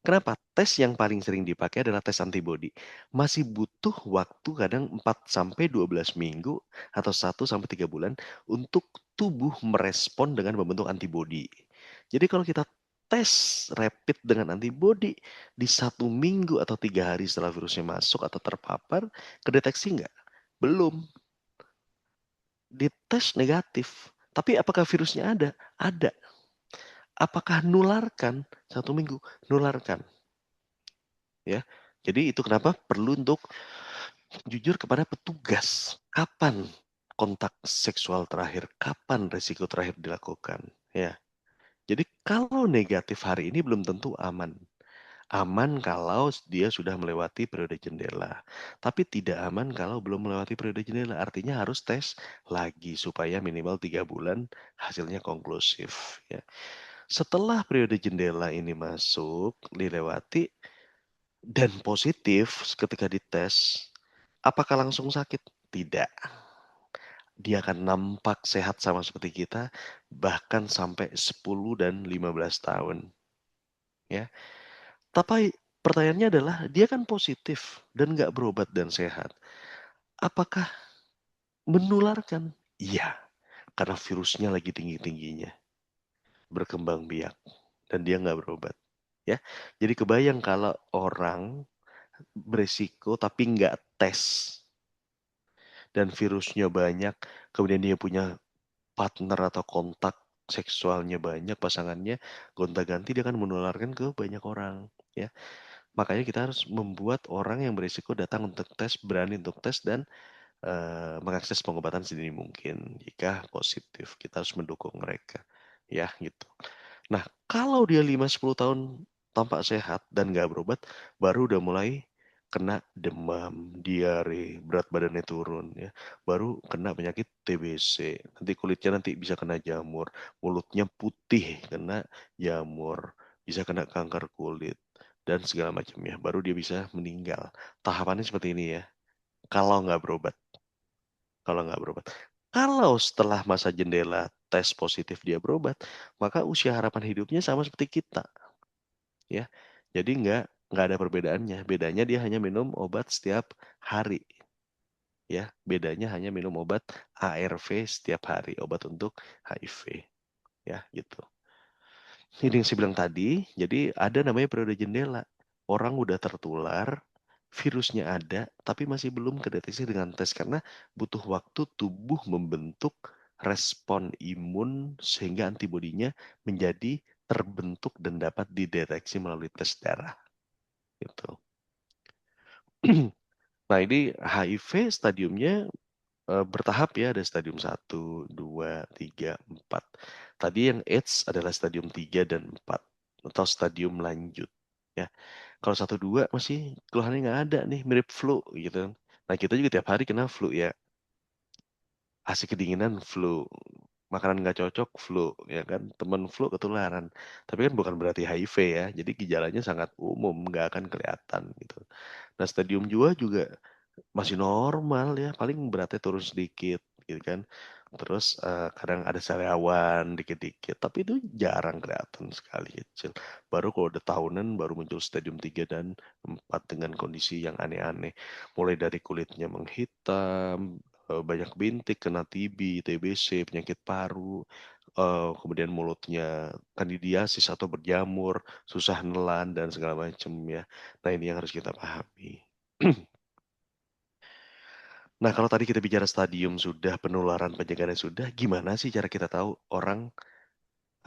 Kenapa? Tes yang paling sering dipakai adalah tes antibodi. Masih butuh waktu kadang 4 sampai 12 minggu atau 1 sampai 3 bulan untuk tubuh merespon dengan membentuk antibodi. Jadi kalau kita tes rapid dengan antibody di 1 minggu atau 3 hari setelah virusnya masuk atau terpapar, kedeteksi nggak? Belum. Dites negatif. Tapi apakah virusnya ada? Ada. Apakah nularkan? 1 minggu, nularkan. Ya. Jadi itu kenapa perlu untuk jujur kepada petugas. Kapan kontak seksual terakhir? Kapan resiko terakhir dilakukan? Ya. Jadi kalau negatif hari ini belum tentu aman. Aman kalau dia sudah melewati periode jendela. Tapi tidak aman kalau belum melewati periode jendela. Artinya harus tes lagi supaya minimal 3 bulan hasilnya konklusif. Ya. Setelah periode jendela ini masuk, dilewati, dan positif ketika dites, apakah langsung sakit? Tidak. Dia akan nampak sehat sama seperti kita, bahkan sampai 10 dan 15 tahun. Ya. Tapi pertanyaannya adalah, dia kan positif dan nggak berobat dan sehat. Apakah menularkan? Iya, karena virusnya lagi tinggi-tingginya, berkembang biak, dan dia nggak berobat. Ya, jadi kebayang kalau orang beresiko tapi nggak tes dan virusnya banyak, kemudian dia punya partner atau kontak seksualnya banyak, pasangannya gonta-ganti, dia akan menularkan ke banyak orang. Ya, makanya kita harus membuat orang yang berisiko datang untuk tes, berani untuk tes, dan mengakses pengobatan sedini mungkin. Jika positif, kita harus mendukung mereka. Ya, gitu. Nah, kalau dia 5-10 tahun tampak sehat dan nggak berobat, baru udah mulai kena demam, diare, berat badannya turun, ya. Baru kena penyakit TBC. Nanti kulitnya nanti bisa kena jamur, mulutnya putih kena jamur, bisa kena kanker kulit dan segala macamnya. Baru dia bisa meninggal. Tahapannya seperti ini ya. Kalau nggak berobat, kalau nggak berobat. Kalau setelah masa jendela tes positif dia berobat, maka usia harapan hidupnya sama seperti kita, ya. Jadi nggak ada perbedaannya. Bedanya dia hanya minum obat setiap hari, ya. Bedanya hanya minum obat ARV setiap hari, obat untuk HIV, ya, gitu. Ini yang saya bilang tadi, jadi ada namanya periode jendela. Orang udah tertular, virusnya ada, tapi masih belum kedeteksi dengan tes karena butuh waktu tubuh membentuk respon imun sehingga antibodinya menjadi terbentuk dan dapat dideteksi melalui tes darah. Gitu. Nah, ini HIV stadiumnya bertahap ya, ada stadium 1, 2, 3, 4. Tadi yang AIDS adalah stadium 3 dan 4 atau stadium lanjut, ya. Kalau 1, 2 masih keluhannya nggak ada nih, mirip flu gitu. Nah, kita juga tiap hari kena flu ya. Asik kedinginan flu, makanan nggak cocok flu, ya kan. Temen flu ketularan. Tapi kan bukan berarti HIV ya. Jadi gejalanya sangat umum, nggak akan kelihatan gitu. Nah, stadium 2 juga masih normal ya, paling beratnya turun sedikit gitu kan. Terus kadang ada sariawan dikit-dikit, tapi itu jarang kelihatan sekali kecil. Baru kalau udah tahunan baru muncul stadium 3 dan 4 dengan kondisi yang aneh-aneh. Mulai dari kulitnya menghitam, banyak bintik, kena TB, TBC, penyakit paru, kemudian mulutnya kandidiasis atau berjamur, susah nelan dan segala macam ya. Nah, ini yang harus kita pahami. Nah, kalau tadi kita bicara stadium sudah, penularan pencegahannya sudah, gimana sih cara kita tahu orang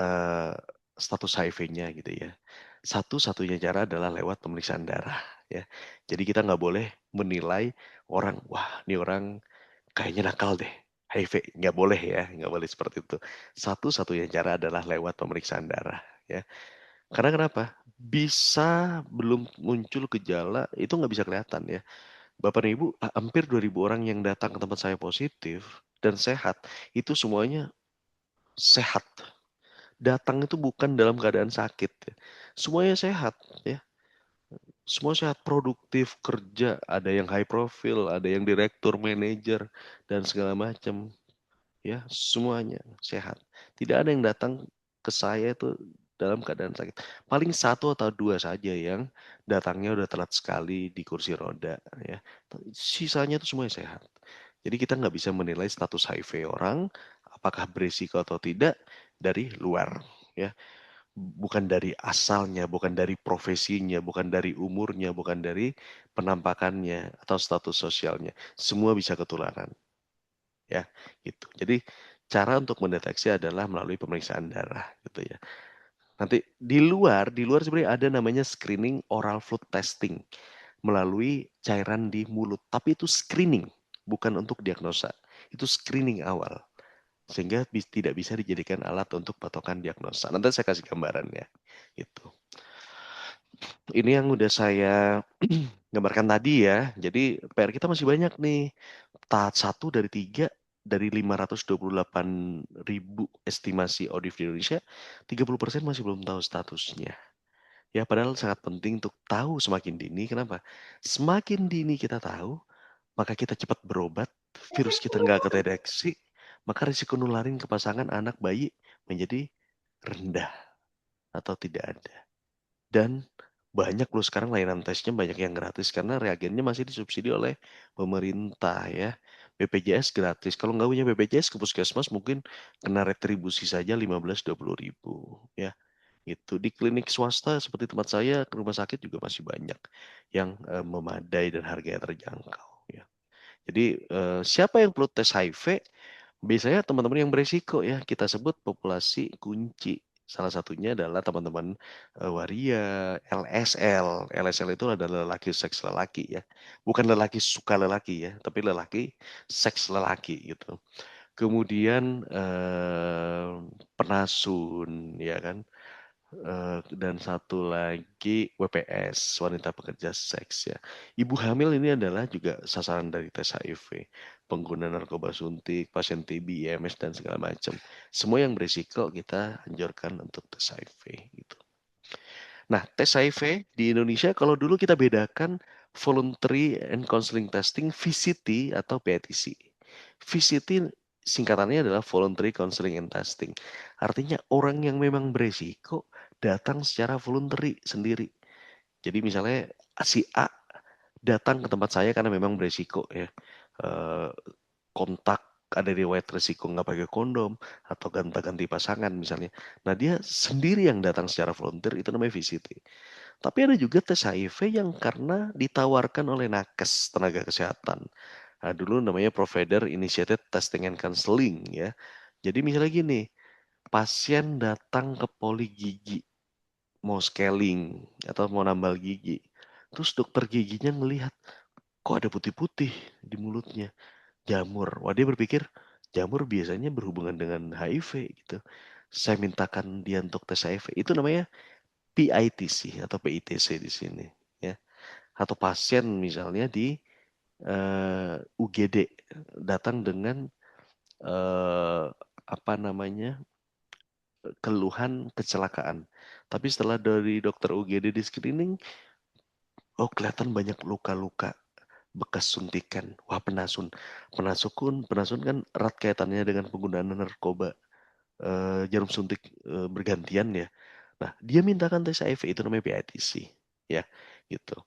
eh, status HIV-nya gitu ya? Satu-satunya cara adalah lewat pemeriksaan darah ya. Jadi kita nggak boleh menilai orang, wah ini orang kayaknya nakal deh, HIV. Nggak boleh ya, nggak boleh seperti itu. Satu-satunya cara adalah lewat pemeriksaan darah ya. Karena kenapa? Bisa belum muncul gejala, itu nggak bisa kelihatan ya. Bapak dan Ibu, hampir 2.000 orang yang datang ke tempat saya positif dan sehat, itu semuanya sehat. Datang itu bukan dalam keadaan sakit, ya. Semuanya sehat, ya. Semua sehat, produktif, kerja, ada yang high profile, ada yang direktur, manajer, dan segala macam, ya. Semuanya sehat. Tidak ada yang datang ke saya itu dalam keadaan sakit. Paling 1 atau 2 saja yang datangnya udah telat sekali di kursi roda, ya. Sisanya itu semuanya sehat. Jadi kita nggak bisa menilai status HIV orang, apakah berisiko atau tidak dari luar, ya. bukan dari asalnya, bukan dari profesinya, bukan dari umurnya, bukan dari penampakannya atau status sosialnya. Semua bisa ketularan, ya, gitu. Jadi cara untuk mendeteksi adalah melalui pemeriksaan darah, gitu ya. Nanti di luar sebenarnya ada namanya screening oral fluid testing melalui cairan di mulut, tapi itu screening, bukan untuk diagnosa. Itu screening awal sehingga tidak bisa dijadikan alat untuk patokan diagnosa. Nanti saya kasih gambarannya. Itu. Ini yang udah saya gambarkan tadi ya. Jadi PR kita masih banyak nih. Tahap 1 dari 3 dari 528.000 estimasi ODIF di Indonesia, 30% masih belum tahu statusnya. Ya, padahal sangat penting untuk tahu semakin dini. Kenapa? Semakin dini kita tahu, maka kita cepat berobat, virus kita nggak kedeteksi, maka risiko nularin ke pasangan anak bayi menjadi rendah atau tidak ada. Dan banyak loh sekarang layanan tesnya banyak yang gratis karena reagennya masih disubsidi oleh pemerintah ya. BPJS gratis. Kalau nggak punya BPJS ke puskesmas mungkin kena retribusi saja 15-20 ribu ya. Itu di klinik swasta seperti tempat saya ke rumah sakit juga masih banyak yang memadai dan harganya terjangkau ya. Jadi siapa yang perlu tes HIV? Biasanya teman-teman yang beresiko ya, kita sebut populasi kunci. Salah satunya adalah teman-teman waria, LSL. LSL itu adalah lelaki seks lelaki ya. Bukan lelaki suka lelaki ya, tapi lelaki seks lelaki gitu. Kemudian penasun ya kan. Dan satu lagi WPS, wanita pekerja seks ya. Ibu hamil ini adalah juga sasaran dari tes HIV, pengguna narkoba suntik, pasien TB, IMS dan segala macam. Semua yang berisiko kita anjurkan untuk tes HIV gitu. Nah, tes HIV di Indonesia kalau dulu kita bedakan voluntary and counseling testing VCT atau PITC. VCT singkatannya adalah voluntary counseling and testing. Artinya orang yang memang beresiko datang secara voluntary sendiri. Jadi misalnya si A datang ke tempat saya karena memang beresiko ya. Eh, kontak ada riwayat resiko nggak pakai kondom atau ganti-ganti pasangan misalnya. Nah dia sendiri yang datang secara volunteer itu namanya VCT. Tapi ada juga tes HIV yang karena ditawarkan oleh nakes tenaga kesehatan. Nah, dulu namanya Provider Initiated Testing and Counseling ya. Jadi misalnya gini, pasien datang ke poli gigi mau scaling atau mau nambal gigi. Terus dokter giginya ngelihat kok ada putih-putih di mulutnya, jamur. Wah dia berpikir jamur biasanya berhubungan dengan HIV gitu. Saya mintakan dia untuk tes HIV. Itu namanya PITC atau PITC di sini ya. Atau pasien misalnya di UGD datang dengan apa namanya keluhan kecelakaan. Tapi setelah dari dokter UGD di screening, oh kelihatan banyak luka-luka bekas suntikan. Wah penasun. Penasun kan erat kaitannya dengan penggunaan narkoba. Jarum suntik bergantian ya. Nah, dia mintakan tes HIV itu namanya PITC ya, gitu.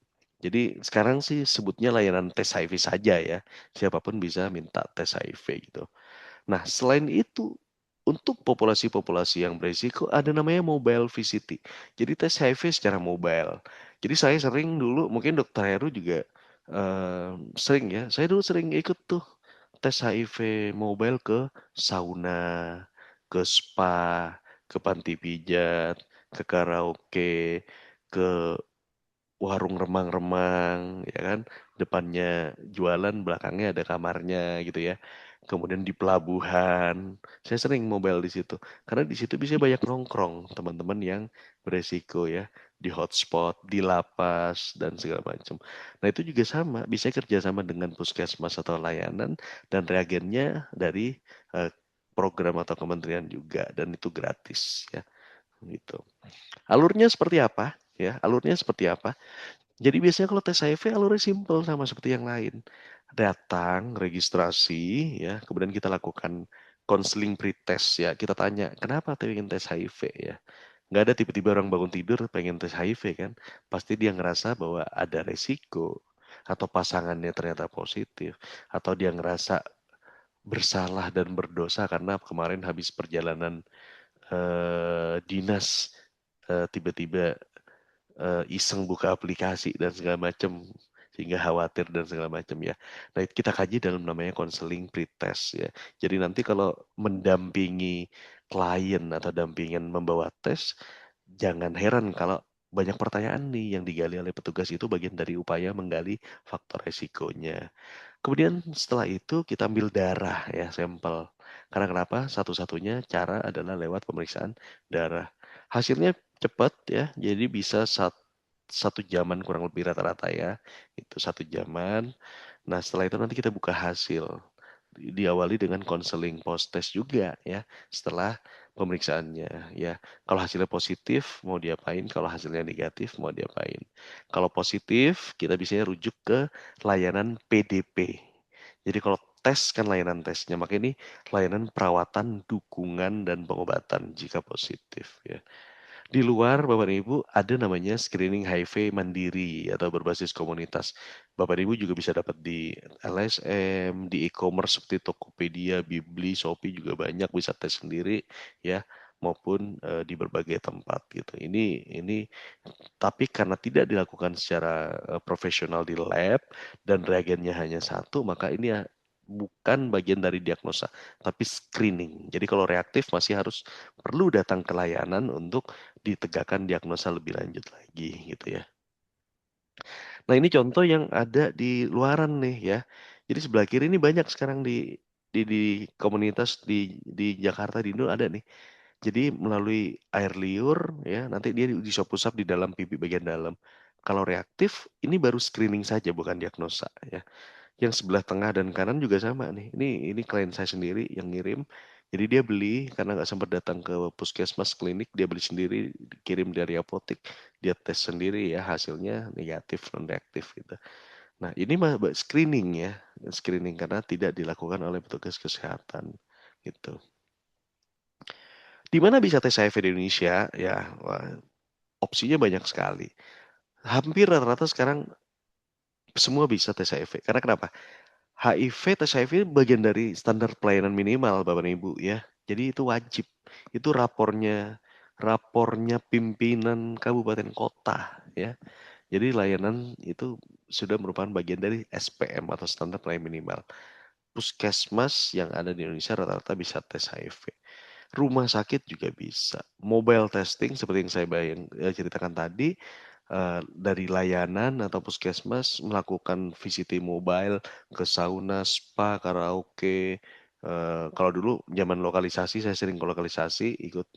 Jadi sekarang sih sebutnya layanan tes HIV saja ya. Siapapun bisa minta tes HIV gitu. Nah, selain itu untuk populasi-populasi yang berisiko ada namanya mobile VCT. Jadi tes HIV secara mobile. Jadi saya sering dulu mungkin Dokter Heru juga sering ya. Saya dulu sering ikut tuh tes HIV mobile ke sauna, ke spa, ke panti pijat, ke karaoke, ke warung remang-remang, ya kan? Depannya jualan, belakangnya ada kamarnya gitu ya. Kemudian di pelabuhan, saya sering mobile di situ. Karena di situ bisa banyak nongkrong teman-teman yang beresiko ya. Di hotspot, di lapas, dan segala macam. Nah itu juga sama, bisa kerjasama dengan puskesmas atau layanan, dan reagennya dari eh, program atau kementerian juga, dan itu gratis ya. Gitu. Alurnya seperti apa? Ya, alurnya seperti apa? Jadi biasanya kalau tes HIV alurnya simpel sama seperti yang lain. Datang, registrasi, ya, kemudian kita lakukan konseling pretest ya. Kita tanya, kenapa pengen tes HIV ya? Nggak ada tiba-tiba orang bangun tidur pengen tes HIV kan. Pasti dia ngerasa bahwa ada resiko. Atau pasangannya ternyata positif. Atau dia ngerasa bersalah dan berdosa karena kemarin habis perjalanan dinas tiba-tiba iseng buka aplikasi dan segala macam sehingga khawatir dan segala macam ya. Nah, itu kita kaji dalam namanya konseling pretest ya. Jadi nanti kalau mendampingi klien atau dampingan membawa tes, jangan heran kalau banyak pertanyaan nih yang digali oleh petugas itu bagian dari upaya menggali faktor resikonya. Kemudian setelah itu kita ambil darah ya, sampel. Karena kenapa? Satu-satunya cara adalah lewat pemeriksaan darah. Hasilnya cepat ya, jadi bisa satu jaman kurang lebih rata-rata ya. Itu satu jaman. Nah setelah itu nanti kita buka hasil. Diawali dengan konseling post test juga ya, setelah pemeriksaannya ya. Kalau hasilnya positif mau diapain, kalau hasilnya negatif mau diapain. Kalau positif kita bisa rujuk ke layanan PDP. Jadi kalau tes kan layanan tesnya, maka ini layanan perawatan, dukungan, dan pengobatan jika positif ya. Di luar Bapak dan Ibu ada namanya screening HIV mandiri atau berbasis komunitas. Bapak dan Ibu juga bisa dapat di LSM, di e-commerce seperti Tokopedia, Bibli, Shopee juga banyak bisa tes sendiri ya, maupun di berbagai tempat gitu. Ini tapi karena tidak dilakukan secara profesional di lab dan reagennya hanya satu, maka ini ya bukan bagian dari diagnosa, tapi screening. Jadi kalau reaktif masih harus perlu datang ke layanan untuk ditegakkan diagnosa lebih lanjut lagi gitu ya. Nah ini contoh yang ada di luaran nih ya. Jadi sebelah kiri ini banyak sekarang di komunitas di Jakarta di Indo ada nih. Jadi melalui air liur ya, nanti dia disop-usap di dalam pipi bagian dalam. Kalau reaktif, ini baru screening saja bukan diagnosa ya. Yang sebelah tengah dan kanan juga sama nih. Ini klien saya sendiri yang ngirim. Jadi dia beli karena nggak sempat datang ke puskesmas klinik, dia beli sendiri, kirim dari apotek, dia tes sendiri ya hasilnya negatif non reaktif gitu. Nah ini mah screening ya, screening karena tidak dilakukan oleh petugas kesehatan gitu. Di mana bisa tes HIV di Indonesia? Ya, wah, opsinya banyak sekali. Hampir rata-rata sekarang semua bisa tes HIV. Karena kenapa? HIV, tes HIV bagian dari standar pelayanan minimal, Bapak dan Ibu ya. Jadi itu wajib. Itu rapornya pimpinan kabupaten kota ya. Jadi layanan itu sudah merupakan bagian dari SPM atau standar pelayanan minimal. Puskesmas yang ada di Indonesia rata-rata bisa tes HIV. Rumah sakit juga bisa. Mobile testing seperti yang saya ceritakan tadi, dari layanan atau puskesmas melakukan VCT mobile ke sauna, spa, karaoke. Kalau dulu zaman lokalisasi saya sering ke lokalisasi ikut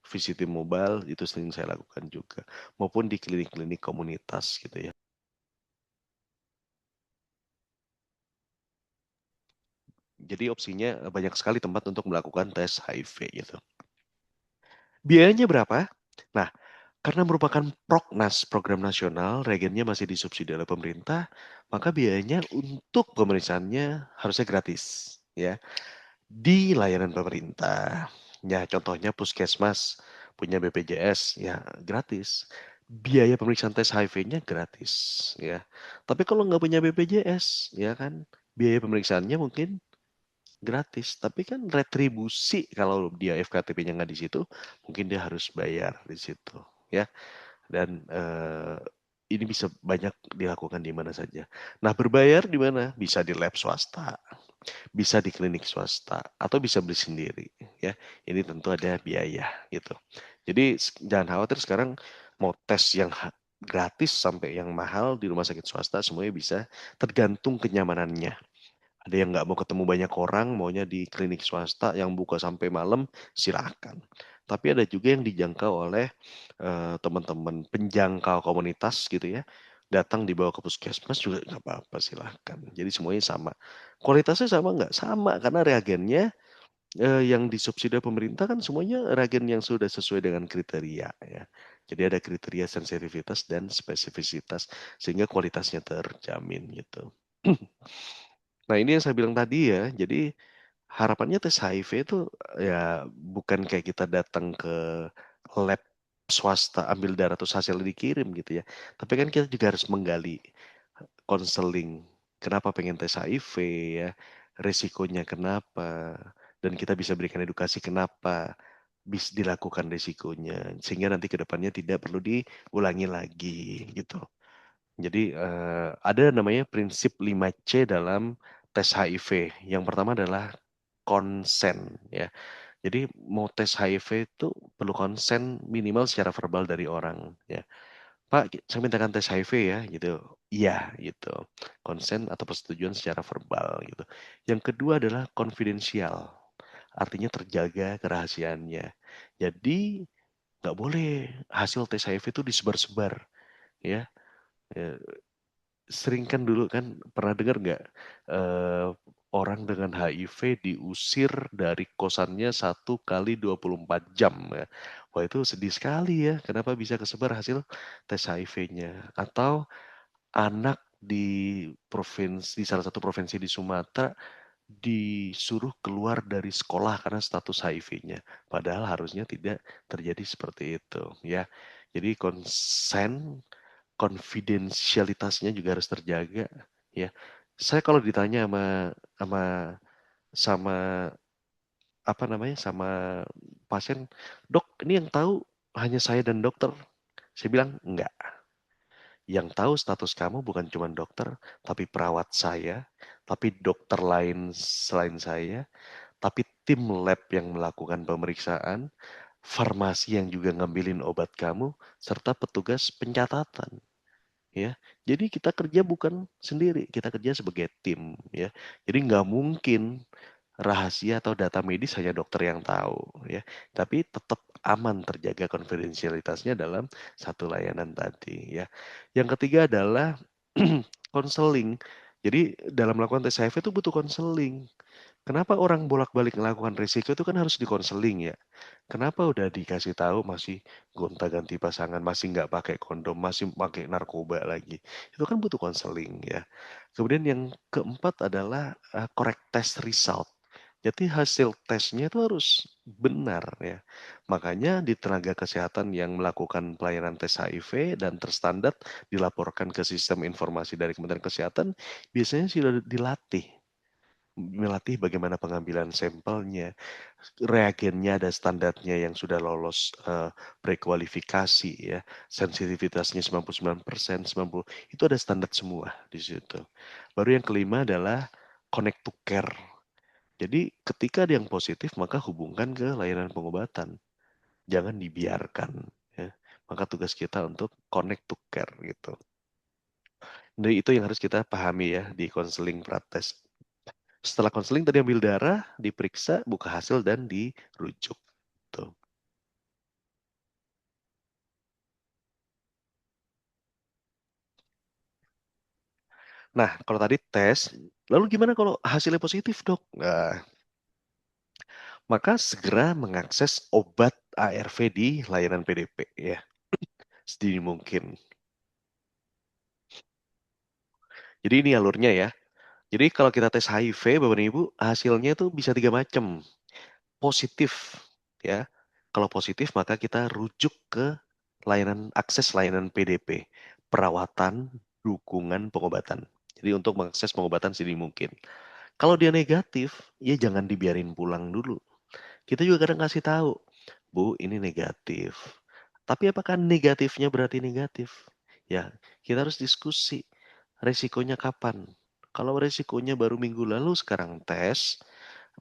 VCT mobile itu sering saya lakukan juga, maupun di klinik-klinik komunitas gitu ya. Jadi opsinya banyak sekali tempat untuk melakukan tes HIV gitu. Biayanya berapa? Nah, karena merupakan Proknas, program nasional, reagennya masih disubsidi oleh pemerintah, maka biayanya untuk pemeriksaannya harusnya gratis, ya, di layanan pemerintah. Ya, contohnya puskesmas punya BPJS, ya gratis. Biaya pemeriksaan tes HIV-nya gratis, ya. Tapi kalau nggak punya BPJS, ya kan, biaya pemeriksaannya mungkin gratis. Tapi kan retribusi kalau dia FKTP-nya nggak di situ, mungkin dia harus bayar di situ, ya. Dan ini bisa banyak dilakukan di mana saja. Nah, berbayar di mana? Bisa di lab swasta, bisa di klinik swasta, atau bisa beli sendiri. Ya, ini tentu ada biaya gitu. Jadi jangan khawatir sekarang mau tes yang gratis sampai yang mahal di rumah sakit swasta semuanya bisa, tergantung kenyamanannya. Ada yang nggak mau ketemu banyak orang, maunya di klinik swasta yang buka sampai malam, silakan. Tapi ada juga yang dijangkau oleh teman-teman penjangkau komunitas gitu ya. Datang dibawa ke puskesmas juga nggak apa-apa, silahkan. Jadi semuanya sama. Kualitasnya sama nggak? Sama, karena reagennya yang disubsidi pemerintah kan semuanya reagen yang sudah sesuai dengan kriteria ya. Jadi ada kriteria sensitivitas dan spesifisitas sehingga kualitasnya terjamin gitu. Nah, ini yang saya bilang tadi ya, jadi harapannya tes HIV itu ya bukan kayak kita datang ke lab swasta ambil darah terus hasilnya dikirim gitu ya. Tapi kan kita juga harus menggali konseling. Kenapa pengen tes HIV ya, resikonya kenapa, dan kita bisa berikan edukasi kenapa. dilakukan risikonya, sehingga nanti ke depannya tidak perlu diulangi lagi, gitu. Jadi, ada namanya prinsip 5C dalam tes HIV. Yang pertama adalah konsen, ya. Jadi mau tes HIV itu perlu konsen minimal secara verbal dari orang, ya. "Pak, saya mintakan tes HIV ya," gitu. "Iya," gitu. Konsen atau persetujuan secara verbal, gitu. Yang kedua adalah konfidensial, artinya terjaga kerahasiaannya. Jadi nggak boleh hasil tes HIV itu disebar-sebar, ya. Eee, Sering kan dulu kan pernah dengar nggak, eee, orang dengan HIV diusir dari kosannya 1 kali 24 jam ya. Wah itu sedih sekali ya, kenapa bisa kesebar hasil tes HIV-nya. Atau anak di salah satu provinsi di Sumatera disuruh keluar dari sekolah karena status HIV-nya. Padahal harusnya tidak terjadi seperti itu ya. Jadi konsen, konfidensialitasnya juga harus terjaga ya. Saya kalau ditanya sama sama apa namanya sama pasien, dok ini yang tahu hanya saya dan dokter. Saya bilang enggak. Yang tahu status kamu bukan cuma dokter, tapi perawat saya, tapi dokter lain selain saya, tapi tim lab yang melakukan pemeriksaan, farmasi yang juga ngambilin obat kamu, serta petugas pencatatan. Ya, jadi kita kerja bukan sendiri, kita kerja sebagai tim, ya. Jadi nggak mungkin rahasia atau data medis hanya dokter yang tahu, ya. Tapi tetap aman terjaga konfidensialitasnya dalam satu layanan tadi, ya. Yang ketiga adalah konseling. Jadi dalam melakukan tes HIV itu butuh konseling. Kenapa orang bolak-balik melakukan risiko itu kan harus dikonseling ya. Kenapa udah dikasih tahu masih gonta-ganti pasangan, masih nggak pakai kondom, masih pakai narkoba lagi. Itu kan butuh konseling ya. Kemudian yang keempat adalah correct test result. Jadi hasil tesnya itu harus benar ya. Makanya di tenaga kesehatan yang melakukan pelayanan tes HIV dan terstandar dilaporkan ke sistem informasi dari Kementerian Kesehatan, biasanya sudah dilatih melatih bagaimana pengambilan sampelnya, reagennya ada standarnya yang sudah lolos prekualifikasi ya, sensitivitasnya 99%, 90, itu ada standar semua di situ. Baru yang kelima adalah connect to care. Jadi ketika ada yang positif maka hubungkan ke layanan pengobatan, jangan dibiarkan ya. Maka tugas kita untuk connect to care gitu. Jadi itu yang harus kita pahami ya di konseling prates. Setelah konseling tadi ambil darah, diperiksa, buka hasil dan dirujuk. Tuh. Nah, kalau tadi tes, lalu gimana kalau hasilnya positif, Dok? Nah, maka segera mengakses obat ARV di layanan PDP ya, sedini mungkin. Jadi ini alurnya ya. Jadi kalau kita tes HIV, Bapak dan Ibu, hasilnya itu bisa 3 macam. Positif ya. Kalau positif maka kita rujuk ke akses layanan PDP, perawatan, dukungan, pengobatan. Jadi untuk mengakses pengobatan sedini mungkin. Kalau dia negatif, ya jangan dibiarin pulang dulu. Kita juga kadang kasih tahu, Bu, ini negatif. Tapi apakah negatifnya berarti negatif? Ya, kita harus diskusi. Resikonya kapan? Kalau resikonya baru minggu lalu sekarang tes,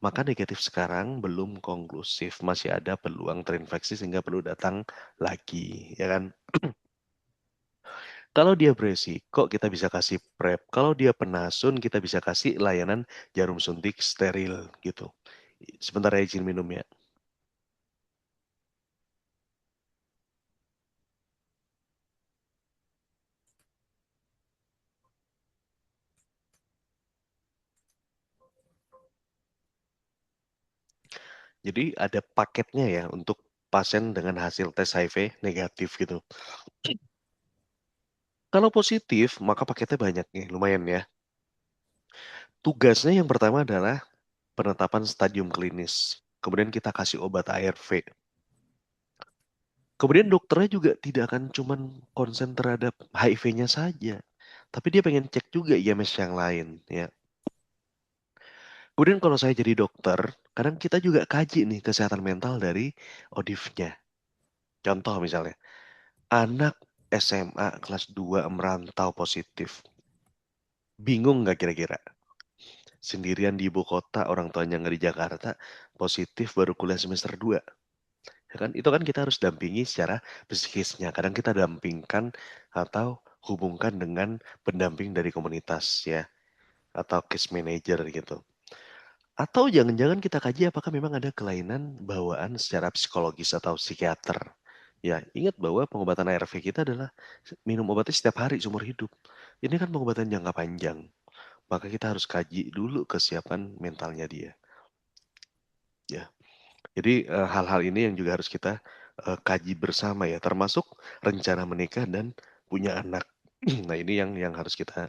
maka negatif sekarang belum konklusif. Masih ada peluang terinfeksi sehingga perlu datang lagi, ya kan? Kalau dia beresiko, kita bisa kasih PrEP. Kalau dia penasun, kita bisa kasih layanan jarum suntik steril gitu. Sebentar ya izin minum ya. Jadi ada paketnya ya untuk pasien dengan hasil tes HIV negatif gitu. Kalau positif, maka paketnya banyak nih, lumayan ya. Tugasnya yang pertama adalah penetapan stadium klinis. Kemudian kita kasih obat ARV. Kemudian dokternya juga tidak akan cuman konsen terhadap HIV-nya saja. Tapi dia pengen cek juga IMS yang lain ya. Kemudian kalau saya jadi dokter, kadang kita juga kaji nih kesehatan mental dari ODIF-nya. Contoh misalnya, anak SMA kelas 2 merantau positif. Bingung nggak kira-kira? Sendirian di ibu kota, orang tuanya nggak di Jakarta, positif baru kuliah semester 2. Ya kan? Itu kan kita harus dampingi secara psikisnya. Kadang kita dampingkan atau hubungkan dengan pendamping dari komunitas ya, atau case manager gitu. Atau jangan-jangan kita kaji apakah memang ada kelainan bawaan secara psikologis atau psikiater. Ya, ingat bahwa pengobatan ARV kita adalah minum obatnya setiap hari seumur hidup. Ini kan pengobatan jangka panjang. Maka kita harus kaji dulu kesiapan mentalnya dia. Ya, jadi hal-hal ini yang juga harus kita kaji bersama ya, termasuk rencana menikah dan punya anak. Nah, ini yang harus kita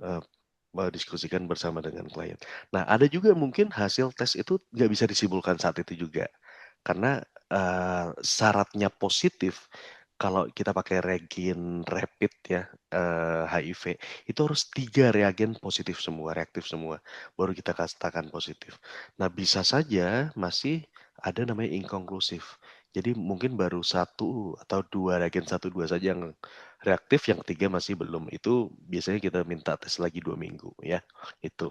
eh, diskusikan bersama dengan klien. Nah, ada juga mungkin hasil tes itu nggak bisa disimpulkan saat itu juga. Karena syaratnya positif, kalau kita pakai reagen rapid ya, HIV, itu harus 3 reagen positif semua, reaktif semua, baru kita katakan positif. Nah, bisa saja masih ada namanya inkonklusif. Jadi mungkin baru satu atau 2 reagen, satu 2 saja yang reaktif, yang ketiga masih belum. Itu biasanya kita minta tes lagi 2 minggu ya, itu.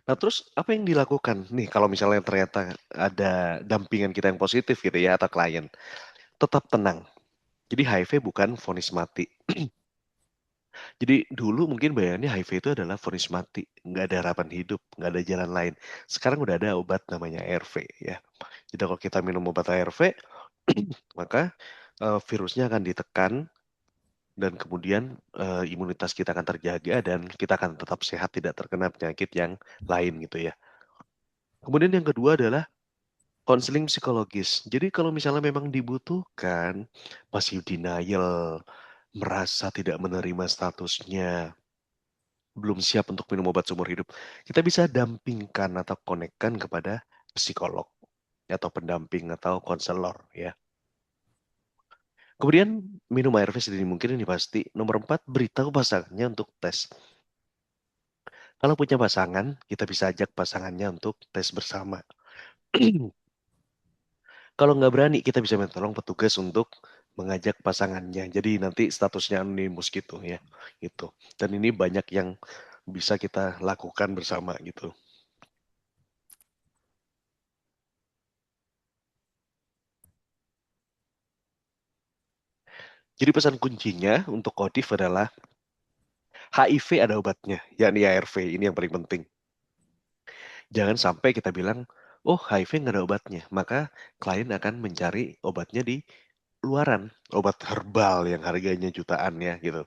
Nah, terus apa yang dilakukan nih kalau misalnya ternyata ada dampingan kita yang positif gitu ya atau klien? Tetap tenang. Jadi HIV bukan vonis mati. Jadi dulu mungkin bayangannya HIV itu adalah vonis mati, nggak ada harapan hidup, nggak ada jalan lain. Sekarang udah ada obat namanya ARV ya. Jadi kalau kita minum obat ARV, maka virusnya akan ditekan dan kemudian imunitas kita akan terjaga dan kita akan tetap sehat, tidak terkena penyakit yang lain gitu ya. Kemudian yang kedua adalah konseling psikologis. Jadi kalau misalnya memang dibutuhkan, masih denial, merasa tidak menerima statusnya, belum siap untuk minum obat seumur hidup, kita bisa dampingkan atau konekkan kepada psikolog atau pendamping atau konselor ya. Kemudian minum ARV sedini mungkin ini pasti. Nomor 4, beritahu pasangannya untuk tes. Kalau punya pasangan, kita bisa ajak pasangannya untuk tes bersama. Kalau nggak berani, kita bisa minta tolong petugas untuk mengajak pasangannya. Jadi nanti statusnya anonimus gitu ya. Gitu. Dan ini banyak yang bisa kita lakukan bersama gitu. Jadi pesan kuncinya untuk Kodif adalah HIV ada obatnya, yakni ARV. Ini yang paling penting. Jangan sampai kita bilang, oh HIV nggak ada obatnya. Maka klien akan mencari obatnya di luaran. Obat herbal yang harganya jutaan ya gitu.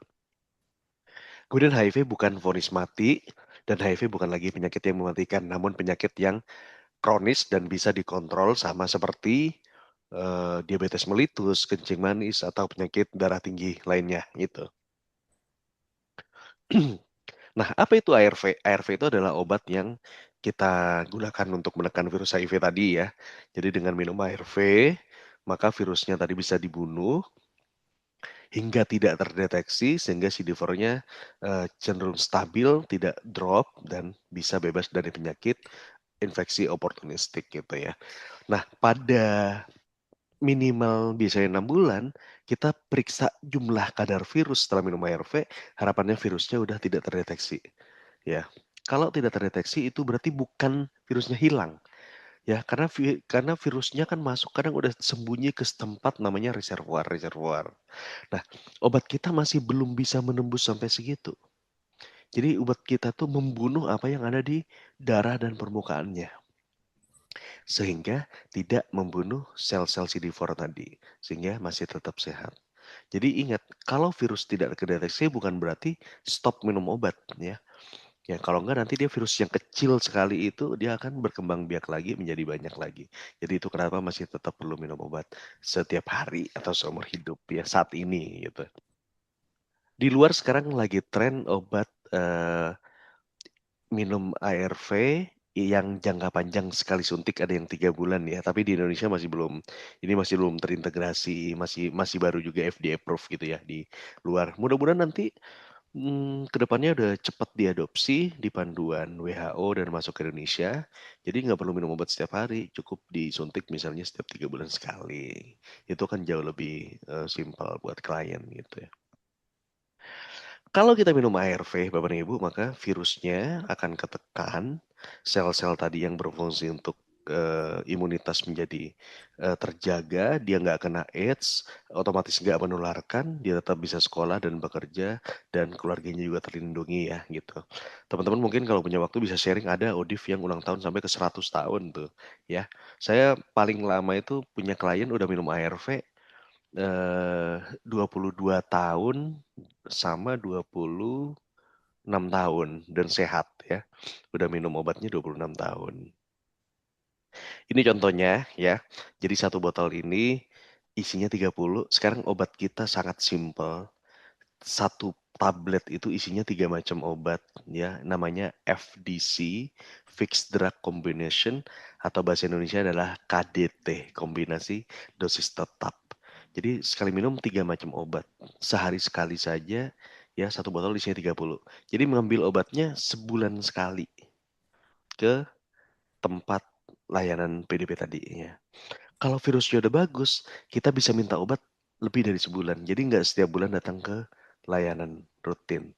Kemudian HIV bukan vonis mati, dan HIV bukan lagi penyakit yang mematikan, namun penyakit yang kronis dan bisa dikontrol sama seperti diabetes mellitus, kencing manis, atau penyakit darah tinggi lainnya gitu. Nah, apa itu ARV? ARV itu adalah obat yang kita gunakan untuk menekan virus HIV tadi ya. Jadi dengan minum ARV, maka virusnya tadi bisa dibunuh hingga tidak terdeteksi sehingga CD4-nya cenderung stabil, tidak drop dan bisa bebas dari penyakit infeksi oportunistik gitu ya. Nah, pada minimal biasanya 6 bulan, kita periksa jumlah kadar virus setelah minum ARV, harapannya virusnya udah tidak terdeteksi. Ya, kalau tidak terdeteksi itu berarti bukan virusnya hilang, ya karena virusnya kan masuk kadang udah sembunyi ke tempat namanya reservoir-reservoir. Nah, obat kita masih belum bisa menembus sampai segitu. Jadi obat kita tuh membunuh apa yang ada di darah dan permukaannya. Sehingga tidak membunuh sel-sel CD4 tadi. Sehingga masih tetap sehat. Jadi ingat, kalau virus tidak terdeteksi bukan berarti stop minum obat ya. Ya kalau enggak nanti dia virus yang kecil sekali itu dia akan berkembang biak lagi menjadi banyak lagi. Jadi itu kenapa masih tetap perlu minum obat setiap hari atau seumur hidup ya saat ini gitu. Di luar sekarang lagi tren obat minum ARV yang jangka panjang sekali suntik ada yang 3 bulan ya, tapi di Indonesia masih belum terintegrasi, masih masih baru juga FDA approve gitu ya di luar. Mudah-mudahan nanti, ke depannya udah cepat diadopsi di panduan WHO dan masuk ke Indonesia, jadi nggak perlu minum obat setiap hari, cukup disuntik misalnya setiap 3 bulan sekali. Itu kan jauh lebih, simpel buat klien gitu ya. Kalau kita minum ARV, Bapak dan Ibu, maka virusnya akan ketekan, sel-sel tadi yang berfungsi untuk imunitas menjadi terjaga, dia nggak kena AIDS, otomatis nggak menularkan, dia tetap bisa sekolah dan bekerja, dan keluarganya juga terlindungi ya gitu. Teman-teman mungkin kalau punya waktu bisa sharing ada Odif yang ulang tahun sampai ke 100 tahun tuh ya. Saya paling lama itu punya klien udah minum ARV 22 tahun sama 26 tahun dan sehat ya. Udah minum obatnya 26 tahun. Ini contohnya ya. Jadi satu botol ini isinya 30. Sekarang obat kita sangat simpel. Satu tablet itu isinya 3 macam obat ya. Namanya FDC, Fixed Drug Combination, atau bahasa Indonesia adalah KDT, kombinasi dosis tetap. Jadi sekali minum 3 macam obat. Sehari sekali saja ya satu botol isinya 30. Jadi mengambil obatnya sebulan sekali ke tempat layanan PDP tadi ya. Kalau virusnya udah bagus, kita bisa minta obat lebih dari sebulan. Jadi nggak setiap bulan datang ke layanan rutin.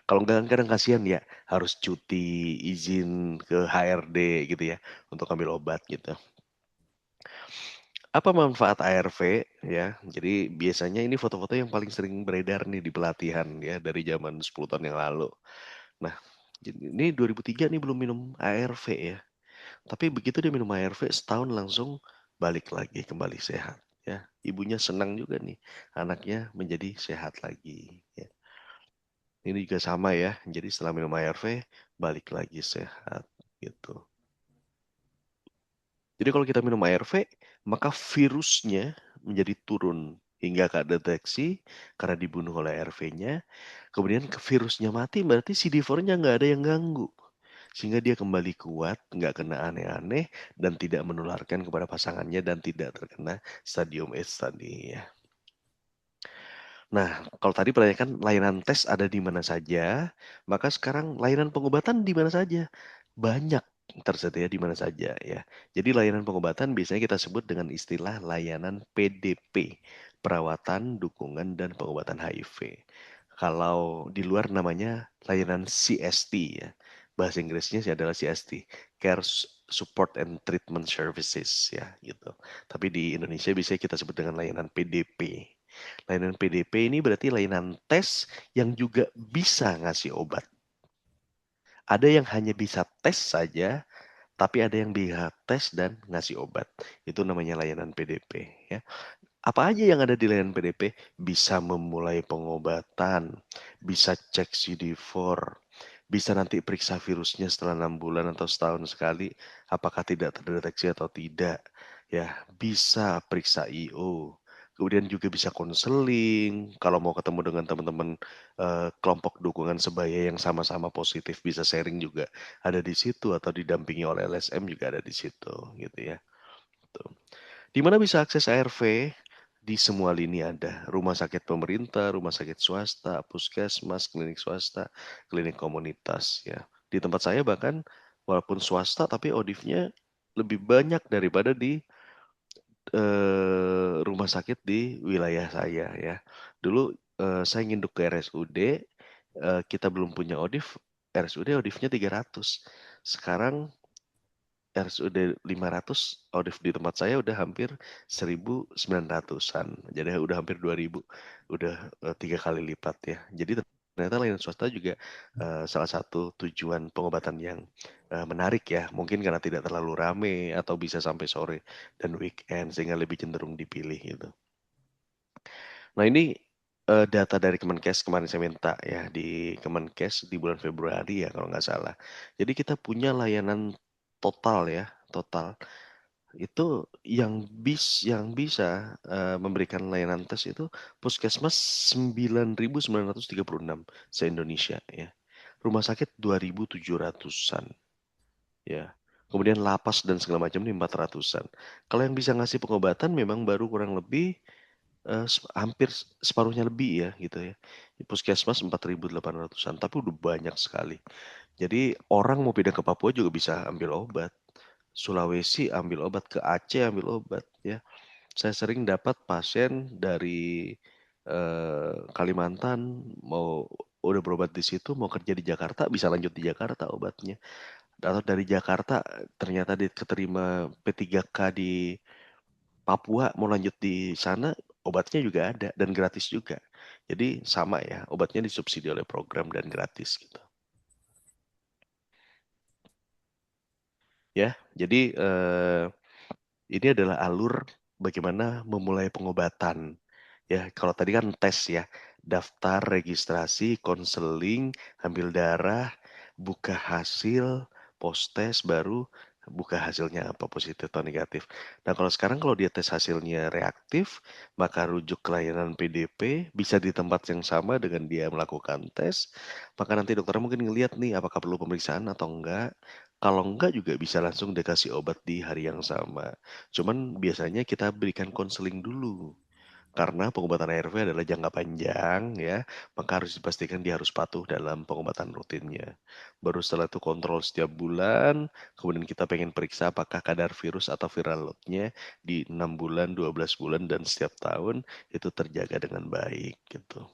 Kalau nggak kan kadang kasihan ya, harus cuti, izin ke HRD gitu ya, untuk ambil obat gitu. Apa manfaat ARV ya? Jadi biasanya ini foto-foto yang paling sering beredar nih di pelatihan ya dari zaman 10 tahun yang lalu. Nah, ini 2003 nih belum minum ARV ya. Tapi begitu dia minum ARV setahun langsung balik lagi kembali sehat ya. Ibunya senang juga nih anaknya menjadi sehat lagi ya. Ini juga sama ya. Jadi setelah minum ARV balik lagi sehat gitu. Jadi kalau kita minum ARV, maka virusnya menjadi turun hingga gak deteksi karena dibunuh oleh ARV-nya. Kemudian virusnya mati berarti CD4-nya nggak ada yang ganggu. Sehingga dia kembali kuat, nggak kena aneh-aneh, dan tidak menularkan kepada pasangannya dan tidak terkena stadium AIDS tadi ya. Nah, kalau tadi pertanyakan layanan tes ada di mana saja, maka sekarang layanan pengobatan di mana saja. Banyak tersedia di mana saja ya. Jadi layanan pengobatan biasanya kita sebut dengan istilah layanan PDP, perawatan, dukungan, dan pengobatan HIV. Kalau di luar namanya layanan CST ya. Bahasa Inggrisnya sih adalah CST, Care Support and Treatment Services ya gitu. Tapi di Indonesia biasanya kita sebut dengan layanan PDP. Layanan PDP ini berarti layanan tes yang juga bisa ngasih obat. Ada yang hanya bisa tes saja, tapi ada yang bisa tes dan ngasih obat. Itu namanya layanan PDP ya. Apa aja yang ada di layanan PDP? Bisa memulai pengobatan, bisa cek CD4, bisa nanti periksa virusnya setelah 6 bulan atau setahun sekali, apakah tidak terdeteksi atau tidak. Ya, bisa periksa IO. Kemudian juga bisa konseling, kalau mau ketemu dengan teman-teman kelompok dukungan sebaya yang sama-sama positif bisa sharing juga ada di situ atau didampingi oleh LSM juga ada di situ gitu ya. Tuh. Di mana bisa akses ARV? Di semua lini ada. Rumah sakit pemerintah, rumah sakit swasta, puskesmas, klinik swasta, klinik komunitas ya. Di tempat saya bahkan walaupun swasta tapi odifnya lebih banyak daripada di rumah sakit di wilayah saya ya. Dulu saya nginduk ke RSUD, kita belum punya odif, RSUD odifnya 300. Sekarang RSUD 500, audif di tempat saya udah hampir 1.900-an. Jadi udah hampir 2.000, udah 3 kali lipat ya. Jadi ternyata layanan swasta juga salah satu tujuan pengobatan yang menarik ya. Mungkin karena tidak terlalu rame atau bisa sampai sore dan weekend sehingga lebih cenderung dipilih gitu. Nah ini data dari Kemenkes kemarin saya minta ya di Kemenkes di bulan Februari ya kalau nggak salah. Jadi kita punya layanan total ya, total itu yang bisa memberikan layanan tes itu puskesmas 9.936 se-Indonesia ya. Rumah sakit 2.700-an ya. kemudian lapas dan segala macam ini 400-an. Kalau yang bisa ngasih pengobatan memang baru kurang lebih hampir separuhnya lebih ya gitu ya. Di puskesmas 4.800-an, tapi udah banyak sekali. Jadi orang mau pindah ke Papua juga bisa ambil obat. Sulawesi ambil obat, ke Aceh ambil obat ya. Saya sering dapat pasien dari Kalimantan mau udah berobat di situ, mau kerja di Jakarta bisa lanjut di Jakarta obatnya. Atau dari Jakarta ternyata diterima P3K di Papua mau lanjut di sana obatnya juga ada dan gratis juga. Jadi sama ya, obatnya disubsidi oleh program dan gratis gitu. Ya, jadi ini adalah alur bagaimana memulai pengobatan. Ya, kalau tadi kan tes ya, daftar, registrasi, konseling, ambil darah, buka hasil, post tes, baru buka hasilnya apa positif atau negatif. Nah, kalau sekarang kalau dia tes hasilnya reaktif, maka rujuk ke layanan PDP, bisa di tempat yang sama dengan dia melakukan tes, maka nanti dokter mungkin ngelihat nih apakah perlu pemeriksaan atau enggak. Kalau enggak juga bisa langsung dikasih obat di hari yang sama. Cuman biasanya kita berikan konseling dulu. Karena pengobatan ARV adalah jangka panjang ya, maka harus dipastikan dia harus patuh dalam pengobatan rutinnya. Baru setelah itu kontrol setiap bulan, kemudian kita pengen periksa apakah kadar virus atau viral loadnya di 6 bulan, 12 bulan, dan setiap tahun itu terjaga dengan baik gitu.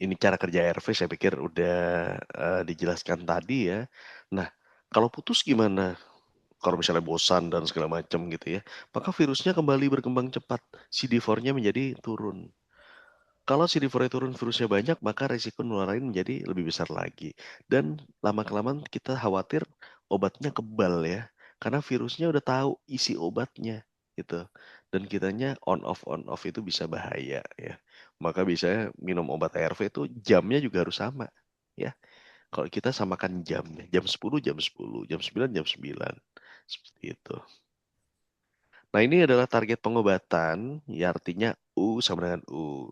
Ini cara kerja ARV saya pikir udah dijelaskan tadi ya. Nah, kalau putus gimana? Kalau misalnya bosan dan segala macam gitu ya, maka virusnya kembali berkembang cepat, CD4-nya menjadi turun. Kalau CD4-nya turun, virusnya banyak, maka resiko nularin menjadi lebih besar lagi. Dan lama-kelamaan kita khawatir obatnya kebal ya, karena virusnya udah tahu isi obatnya gitu. Dan kitanya on off itu bisa bahaya ya. Maka bisa minum obat ARV itu jamnya juga harus sama ya. Kalau kita samakan jamnya, jam 10 jam 10, jam 9 jam 9. Seperti itu. Nah, ini adalah target pengobatan, ya artinya U sama dengan U.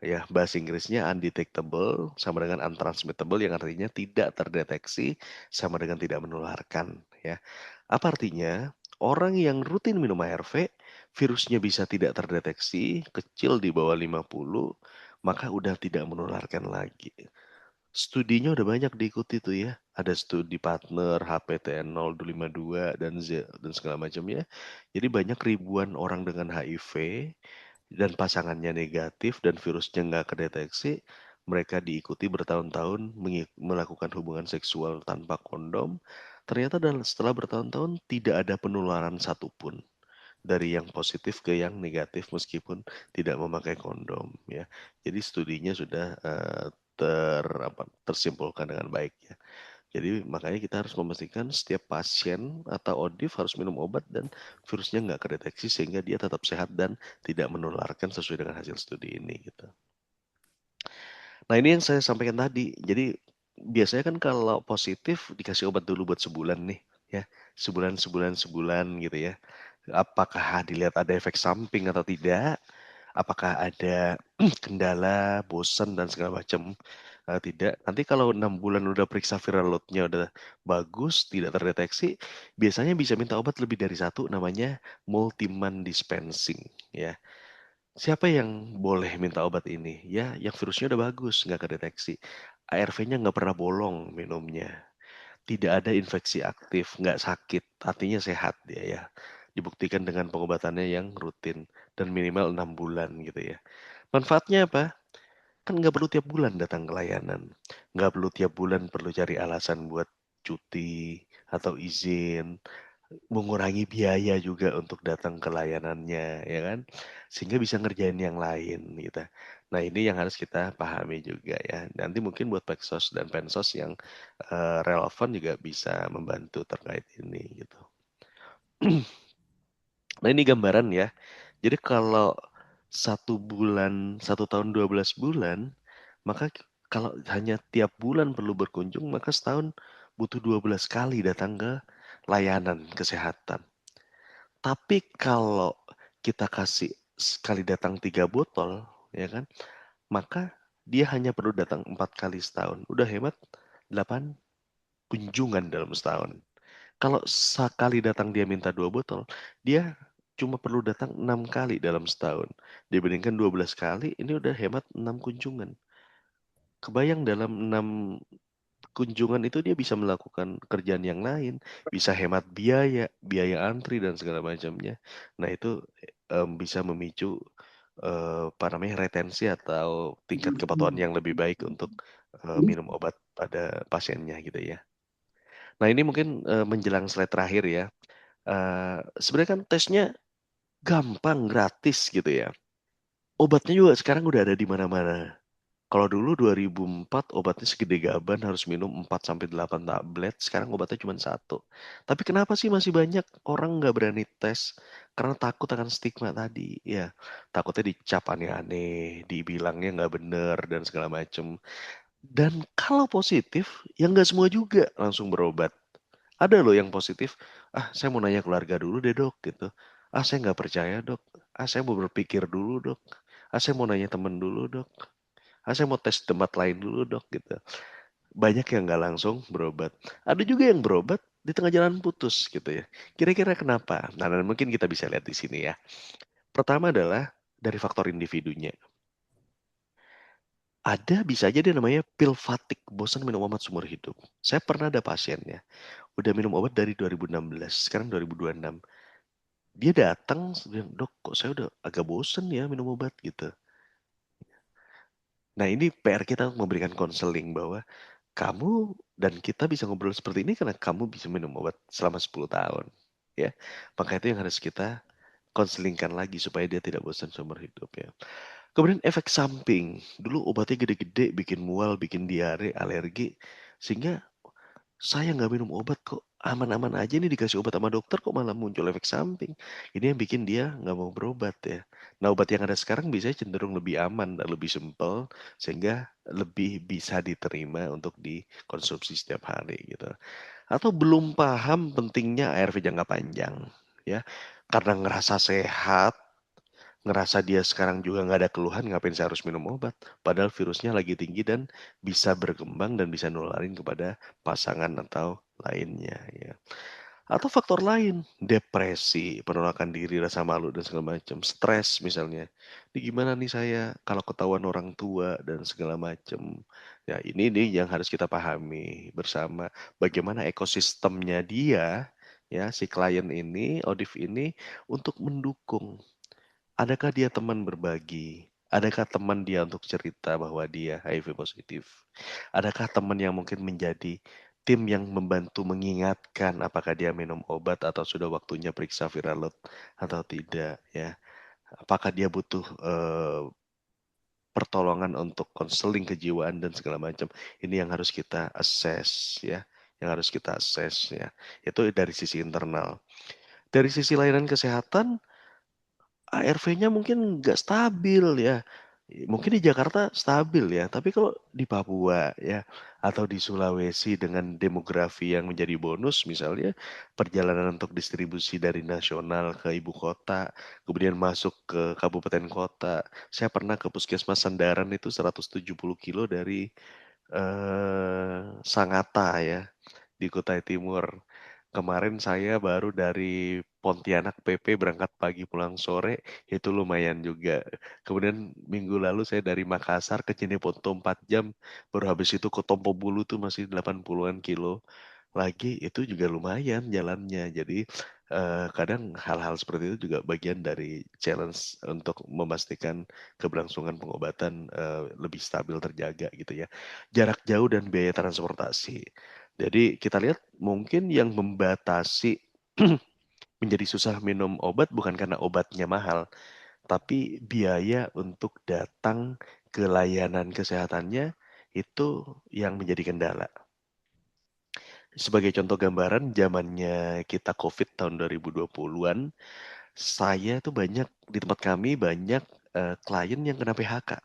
Ya, bahasa Inggrisnya undetectable sama dengan untransmittable yang artinya tidak terdeteksi sama dengan tidak menularkan ya. Apa artinya? Orang yang rutin minum ARV, virusnya bisa tidak terdeteksi, kecil di bawah 50, maka udah tidak menularkan lagi. Studinya udah banyak diikuti tuh ya. Ada studi partner, HPTN 052 dan Z dan segala macamnya. Jadi banyak ribuan orang dengan HIV dan pasangannya negatif dan virusnya nggak kedeteksi. Mereka diikuti bertahun-tahun melakukan hubungan seksual tanpa kondom. Ternyata setelah bertahun-tahun tidak ada penularan satupun dari yang positif ke yang negatif meskipun tidak memakai kondom ya. Jadi studinya sudah tersimpulkan dengan baik ya. Jadi makanya kita harus memastikan setiap pasien atau ODIF harus minum obat dan virusnya nggak kedeteksi sehingga dia tetap sehat dan tidak menularkan sesuai dengan hasil studi ini gitu. Nah, ini yang saya sampaikan tadi. Jadi biasanya kan kalau positif dikasih obat dulu buat sebulan nih ya. Sebulan sebulan sebulan gitu ya. Apakah dilihat ada efek samping atau tidak? Apakah ada kendala, bosan dan segala macam? Tidak. Nanti kalau 6 bulan udah periksa viral load-nya udah bagus, tidak terdeteksi, biasanya bisa minta obat lebih dari satu namanya multiman dispensing ya. Siapa yang boleh minta obat ini? Ya, yang virusnya udah bagus, nggak kedeteksi. ARV-nya nggak pernah bolong minumnya. Tidak ada infeksi aktif, nggak sakit, artinya sehat dia ya. Dibuktikan dengan pengobatannya yang rutin dan minimal 6 bulan gitu ya. Manfaatnya apa? Kan nggak perlu tiap bulan datang ke layanan. Nggak perlu tiap bulan perlu cari alasan buat cuti atau izin. Mengurangi biaya juga untuk datang ke layanannya, ya kan? Sehingga bisa ngerjain yang lain gitu. Nah, ini yang harus kita pahami juga ya. Nanti mungkin buat Peksos dan Pensos yang relevan juga bisa membantu terkait ini gitu. Nah, ini gambaran ya. Jadi kalau 1 bulan, 1 tahun 12 bulan, maka kalau hanya tiap bulan perlu berkunjung, maka setahun butuh 12 kali datang ke layanan kesehatan. Tapi kalau kita kasih sekali datang 3 botol, ya kan, maka dia hanya perlu datang 4 kali setahun. Udah hemat 8 kunjungan dalam setahun. Kalau sekali datang dia minta 2 botol, dia cuma perlu datang 6 kali dalam setahun. Dibandingkan 12 kali, ini udah hemat 6 kunjungan. Kebayang dalam 6 kunjungan itu dia bisa melakukan kerjaan yang lain, bisa hemat biaya, biaya antri dan segala macamnya. Nah itu, bisa memicu, apa namanya, retensi atau tingkat kepatuhan yang lebih baik untuk, minum obat pada pasiennya gitu ya. Nah ini mungkin, menjelang slide terakhir ya, sebenarnya kan tesnya gampang, gratis gitu ya. Obatnya juga sekarang udah ada di mana-mana. Kalau dulu 2004 obatnya segede gaban harus minum 4 sampai 8 tablet, sekarang obatnya cuma satu. Tapi kenapa sih masih banyak orang nggak berani tes? Karena takut akan stigma tadi, ya. Takutnya dicap aneh-aneh, dibilangnya nggak bener dan segala macem. Dan kalau positif, ya nggak semua juga langsung berobat. Ada loh yang positif, "Ah, saya mau nanya keluarga dulu deh, Dok," gitu. "Ah, saya nggak percaya, Dok. Ah, saya mau berpikir dulu, Dok. Ah, saya mau nanya temen dulu, Dok. Ah, saya mau tes tempat lain dulu, Dok," gitu. Banyak yang nggak langsung berobat. Ada juga yang berobat di tengah jalan putus gitu ya. Kira-kira kenapa? Nah, dan mungkin kita bisa lihat di sini ya. Pertama adalah dari faktor individunya. Ada bisa aja dia namanya pill fatigue, bosan minum obat seumur hidup. Saya pernah ada pasiennya, udah minum obat dari 2016, sekarang 2026. Dia datang bilang, "Dok, kok saya udah agak bosen ya minum obat," gitu. Nah, ini PR kita untuk memberikan konseling bahwa kamu dan kita bisa ngobrol seperti ini karena kamu bisa minum obat selama 10 tahun, ya. Maka itu yang harus kita konselingkan lagi supaya dia tidak bosan seumur hidup ya. Kemudian efek samping, dulu obatnya gede-gede, bikin mual, bikin diare, alergi, sehingga saya nggak minum obat kok, aman-aman aja nih dikasih obat sama dokter kok malah muncul efek samping. Ini yang bikin dia nggak mau berobat ya. Nah obat yang ada sekarang biasanya cenderung lebih aman dan lebih simpel sehingga lebih bisa diterima untuk dikonsumsi setiap hari gitu. Atau belum paham pentingnya ARV jangka panjang ya. Karena ngerasa sehat, ngerasa dia sekarang juga nggak ada keluhan, ngapain saya harus minum obat? Padahal virusnya lagi tinggi dan bisa berkembang dan bisa nularin kepada pasangan atau lainnya ya. Atau faktor lain, depresi, penolakan diri, rasa malu dan segala macam, stres misalnya. Ini gimana nih saya kalau ketahuan orang tua dan segala macam. Ya ini nih yang harus kita pahami bersama bagaimana ekosistemnya dia ya si klien ini, Odif ini untuk mendukung. Adakah dia teman berbagi? Adakah teman dia untuk cerita bahwa dia HIV positif? Adakah teman yang mungkin menjadi tim yang membantu mengingatkan apakah dia minum obat atau sudah waktunya periksa viral load atau tidak ya? Apakah dia butuh pertolongan untuk konseling kejiwaan dan segala macam? Ini yang harus kita assess ya, yang harus kita assess ya. Itu dari sisi internal. Dari sisi layanan kesehatan ARV-nya mungkin nggak stabil ya. Mungkin di Jakarta stabil ya, tapi kalau di Papua ya, atau di Sulawesi dengan demografi yang menjadi bonus misalnya, perjalanan untuk distribusi dari nasional ke ibu kota, kemudian masuk ke kabupaten kota. Saya pernah ke Puskesmas Sandaran itu 170 kilo dari Sangatta ya, di Kutai Timur. Kemarin saya baru dari Pontianak PP berangkat pagi pulang sore, itu lumayan juga. Kemudian minggu lalu saya dari Makassar ke Cineponto 4 jam, baru habis itu ke Tompobulu tuh masih 80-an kilo lagi, itu juga lumayan jalannya. Jadi, kadang hal-hal seperti itu juga bagian dari challenge untuk memastikan keberlangsungan pengobatan, lebih stabil terjaga gitu ya. Jarak jauh dan biaya transportasi. Jadi kita lihat mungkin yang membatasi menjadi susah minum obat bukan karena obatnya mahal, tapi biaya untuk datang ke layanan kesehatannya itu yang menjadi kendala. Sebagai contoh gambaran zamannya kita Covid tahun 2020-an, saya tuh banyak di tempat kami banyak, klien yang kena PHK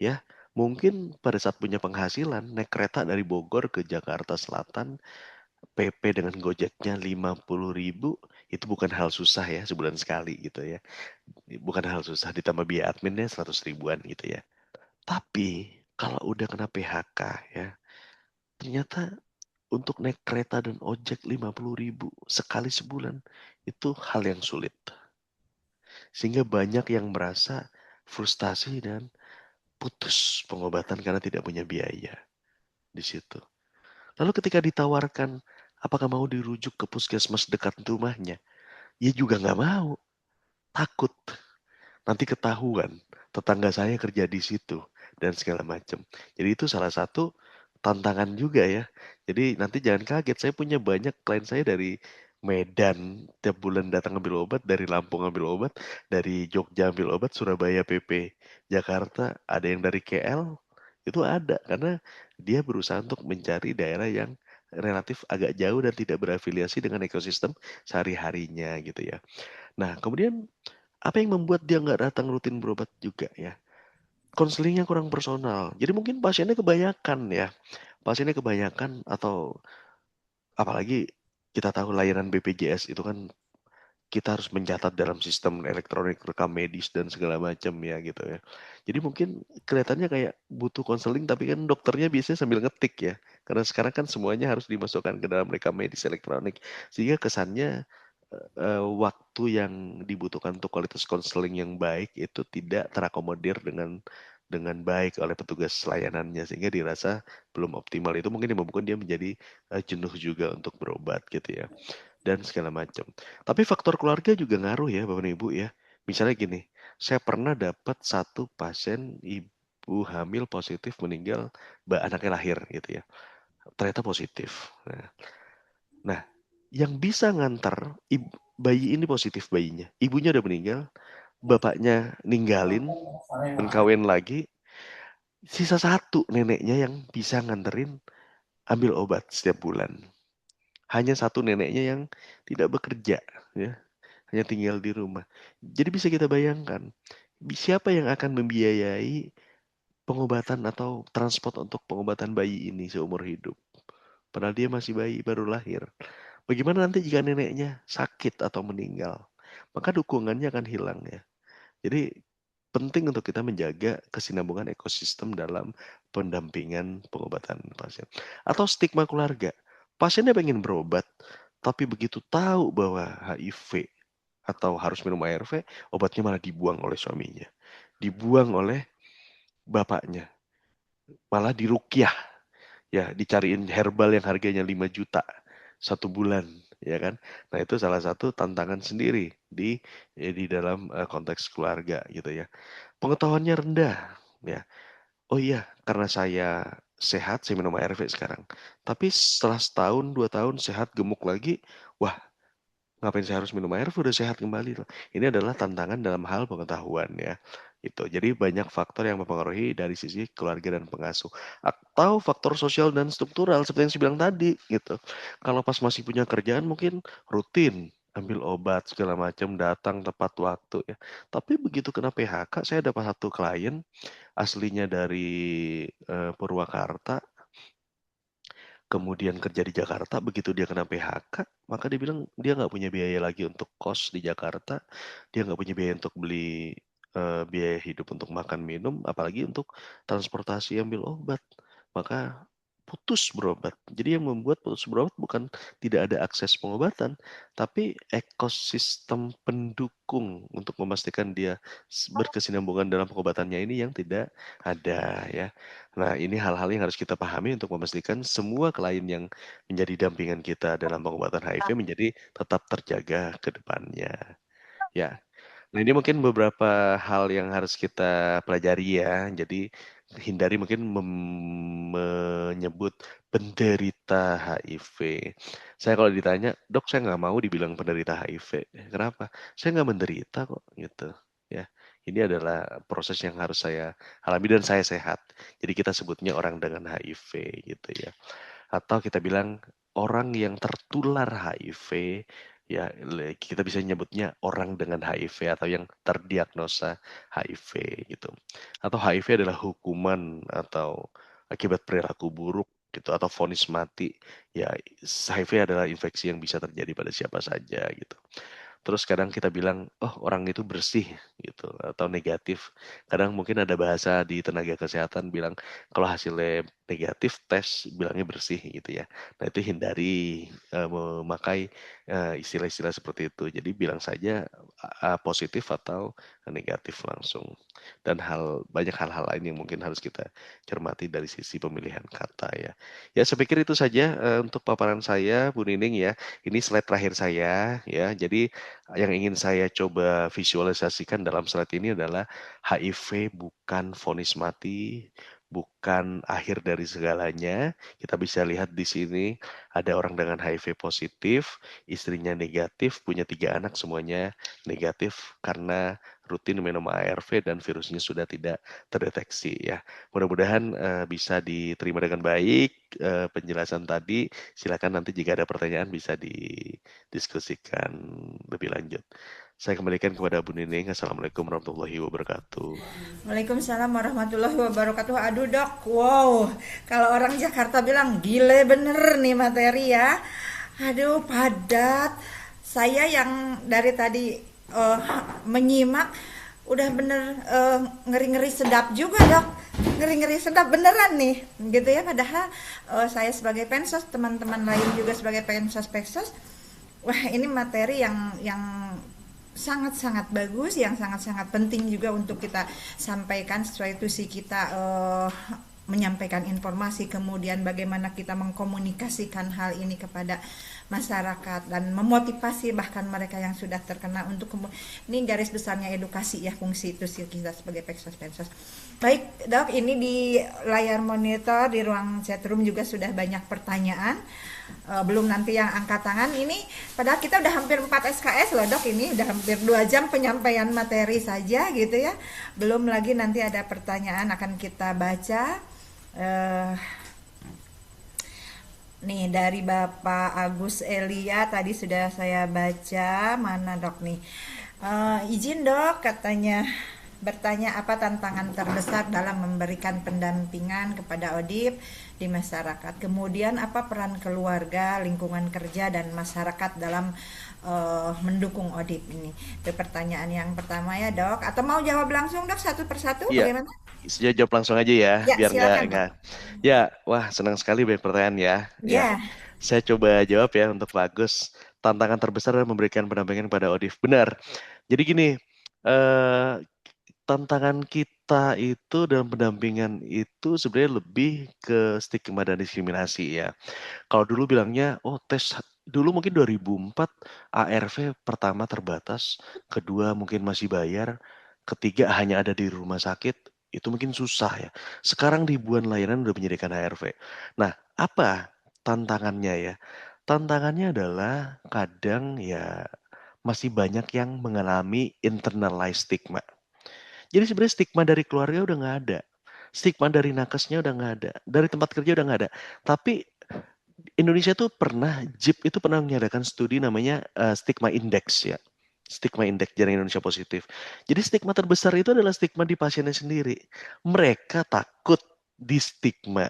ya. Mungkin pada saat punya penghasilan naik kereta dari Bogor ke Jakarta Selatan, PP dengan Gojeknya 50.000 itu bukan hal susah ya sebulan sekali gitu ya. Bukan hal susah ditambah biaya adminnya 100 ribuan gitu ya. Tapi kalau udah kena PHK ya, ternyata untuk naik kereta dan ojek 50.000 sekali sebulan, itu hal yang sulit. Sehingga banyak yang merasa frustasi dan putus pengobatan karena tidak punya biaya di situ. Lalu ketika ditawarkan, apakah mau dirujuk ke puskesmas dekat rumahnya? Ya juga nggak mau, takut. Nanti ketahuan tetangga saya kerja di situ dan segala macam. Jadi itu salah satu tantangan juga ya. Jadi nanti jangan kaget, saya punya banyak klien saya dari Medan tiap bulan datang ambil obat, dari Lampung ambil obat, dari Jogja ambil obat, Surabaya PP, Jakarta, ada yang dari KL, itu ada karena dia berusaha untuk mencari daerah yang relatif agak jauh dan tidak berafiliasi dengan ekosistem sehari-harinya gitu ya. Nah, kemudian apa yang membuat dia nggak datang rutin berobat juga ya? Konselingnya kurang personal. Jadi mungkin pasiennya kebanyakan ya. Pasiennya kebanyakan atau apalagi kita tahu layanan BPJS itu kan kita harus mencatat dalam sistem elektronik rekam medis dan segala macam ya gitu ya. Jadi mungkin kelihatannya kayak butuh konseling tapi kan dokternya biasanya sambil ngetik ya. Karena sekarang kan semuanya harus dimasukkan ke dalam rekam medis elektronik. Sehingga kesannya waktu yang dibutuhkan untuk kualitas konseling yang baik itu tidak terakomodir dengan baik oleh petugas layanannya sehingga dirasa belum optimal. Itu mungkin yang membuat dia menjadi jenuh juga untuk berobat gitu ya dan segala macam. Tapi faktor keluarga juga ngaruh ya Bapak dan Ibu ya. Misalnya gini, saya pernah dapat satu pasien ibu hamil positif meninggal, anaknya lahir gitu ya. Ternyata positif. Nah, yang bisa ngantar bayi ini positif bayinya. Ibunya udah meninggal, bapaknya ninggalin, kawin lagi, sisa satu neneknya yang bisa nganterin ambil obat setiap bulan. Hanya satu neneknya yang tidak bekerja, ya, hanya tinggal di rumah. Jadi bisa kita bayangkan, siapa yang akan membiayai pengobatan atau transport untuk pengobatan bayi ini seumur hidup? Padahal dia masih bayi, baru lahir. Bagaimana nanti jika neneknya sakit atau meninggal? Maka dukungannya akan hilang ya. Jadi penting untuk kita menjaga kesinambungan ekosistem dalam pendampingan pengobatan pasien. Atau stigma keluarga. Pasiennya pengen berobat, tapi begitu tahu bahwa HIV atau harus minum ARV, obatnya malah dibuang oleh suaminya. Dibuang oleh bapaknya. Malah dirukyah. Ya, dicariin herbal yang harganya 5 juta satu bulan, ya kan? Nah, itu salah satu tantangan sendiri di dalam konteks keluarga gitu ya. Pengetahuannya rendah, ya. Oh iya, karena saya sehat, saya minum ARV sekarang. Tapi setelah setahun, 2 tahun sehat, gemuk lagi, wah, ngapain saya harus minum air, udah sehat kembali loh. Ini adalah tantangan dalam hal pengetahuan ya. Itu. Jadi banyak faktor yang mempengaruhi dari sisi keluarga dan pengasuh. Atau faktor sosial dan struktural seperti yang saya bilang tadi gitu. Kalau pas masih punya kerjaan mungkin rutin ambil obat segala macam datang tepat waktu ya. Tapi begitu kena PHK saya dapat satu klien aslinya dari Purwakarta kemudian kerja di Jakarta, begitu dia kena PHK, maka dia bilang dia nggak punya biaya lagi untuk kos di Jakarta, dia nggak punya biaya untuk beli biaya hidup untuk makan minum, apalagi untuk transportasi ambil obat. Maka putus berobat. Jadi yang membuat putus berobat bukan tidak ada akses pengobatan, tapi ekosistem pendukung untuk memastikan dia berkesinambungan dalam pengobatannya ini yang tidak ada ya. Nah, ini hal-hal yang harus kita pahami untuk memastikan semua klien yang menjadi dampingan kita dalam pengobatan HIV menjadi tetap terjaga ke depannya. Ya, nah ini mungkin beberapa hal yang harus kita pelajari ya. Jadi hindari mungkin menyebut penderita HIV. Saya kalau ditanya, dok saya nggak mau dibilang penderita HIV. Kenapa? Saya nggak menderita kok gitu. Ya, ini adalah proses yang harus saya alami dan saya sehat. Jadi kita sebutnya orang dengan HIV gitu ya. Atau kita bilang orang yang tertular HIV, ya kita bisa nyebutnya orang dengan HIV atau yang terdiagnosa HIV gitu. Atau HIV adalah hukuman atau akibat perilaku buruk gitu atau vonis mati. Ya HIV adalah infeksi yang bisa terjadi pada siapa saja gitu. Terus kadang kita bilang, oh orang itu bersih gitu atau negatif. Kadang mungkin ada bahasa di tenaga kesehatan bilang kalau hasil lab negatif, tes bilangnya bersih gitu ya. Nah itu hindari memakai istilah-istilah seperti itu. Jadi bilang saja positif atau negatif langsung. Dan banyak hal-hal lain yang mungkin harus kita cermati dari sisi pemilihan kata ya. Ya saya pikir itu saja untuk paparan saya Bu Nining ya. Ini slide terakhir saya ya. Jadi yang ingin saya coba visualisasikan dalam slide ini adalah HIV bukan vonis mati, bukan akhir dari segalanya. Kita bisa lihat di sini ada orang dengan HIV positif, istrinya negatif, punya 3 anak semuanya negatif karena rutin minum ARV dan virusnya sudah tidak terdeteksi ya. Mudah-mudahan bisa diterima dengan baik penjelasan tadi. Silakan nanti jika ada pertanyaan bisa didiskusikan lebih lanjut. Saya kembalikan kepada Bu Nining. Assalamualaikum warahmatullahi wabarakatuh. Waalaikumsalam warahmatullahi wabarakatuh. Aduh dok, wow. Kalau orang Jakarta bilang gile bener nih materi ya. Aduh padat. Saya yang dari tadi eh, menyimak udah bener ngeri-ngeri sedap juga dok. Ngeri-ngeri sedap beneran nih, gitu ya. Padahal saya sebagai pensos, teman-teman lain juga sebagai pensos-pensos. Wah ini materi yang sangat-sangat bagus, yang sangat-sangat penting juga untuk kita sampaikan sesuai tusi kita, menyampaikan informasi, kemudian bagaimana kita mengkomunikasikan hal ini kepada masyarakat dan memotivasi bahkan mereka yang sudah terkena untuk ini garis besarnya edukasi ya, fungsi tusi kita sebagai pensos-pensos. Baik dok, ini di layar monitor di ruang chatroom juga sudah banyak pertanyaan. Belum nanti yang angkat tangan ini, padahal kita udah hampir 4 SKS loh dok, ini udah hampir 2 jam penyampaian materi saja gitu ya, belum lagi nanti ada pertanyaan akan kita baca. eh, Nih dari Bapak Agus Elia tadi sudah saya baca, mana dok nih. Izin dok katanya bertanya apa tantangan terbesar dalam memberikan pendampingan kepada ODIP di masyarakat. Kemudian apa peran keluarga, lingkungan kerja dan masyarakat dalam mendukung ODIP ini. Itu pertanyaan yang pertama ya dok. Atau mau jawab langsung dok satu persatu Iya, bagaimana? saya jawab langsung aja ya, Ya biar silakan dok. nggak. Ya, wah senang sekali banyak pertanyaan ya. Ya, Ya. saya coba jawab ya untuk Pak Agus. Tantangan terbesar adalah memberikan pendampingan pada ODIF. Benar. Jadi gini, eh, tantangan kita itu dalam pendampingan itu sebenarnya lebih ke stigma dan diskriminasi ya. Kalau dulu bilangnya, oh tes dulu mungkin 2004 ARV pertama terbatas, kedua mungkin masih bayar, ketiga hanya ada di rumah sakit, itu mungkin susah ya. Sekarang ribuan layanan udah menyediakan ARV. Nah, apa tantangannya ya? Tantangannya adalah kadang ya masih banyak yang mengalami internalized stigma. Jadi sebenarnya stigma dari keluarga udah nggak ada. Stigma dari nakesnya udah nggak ada. Dari tempat kerja udah nggak ada. Tapi Indonesia tuh pernah, JIP itu pernah mengadakan studi namanya stigma index ya. Stigma indeks Jaringan Indonesia Positif. Jadi stigma terbesar itu adalah stigma di pasiennya sendiri. Mereka takut di stigma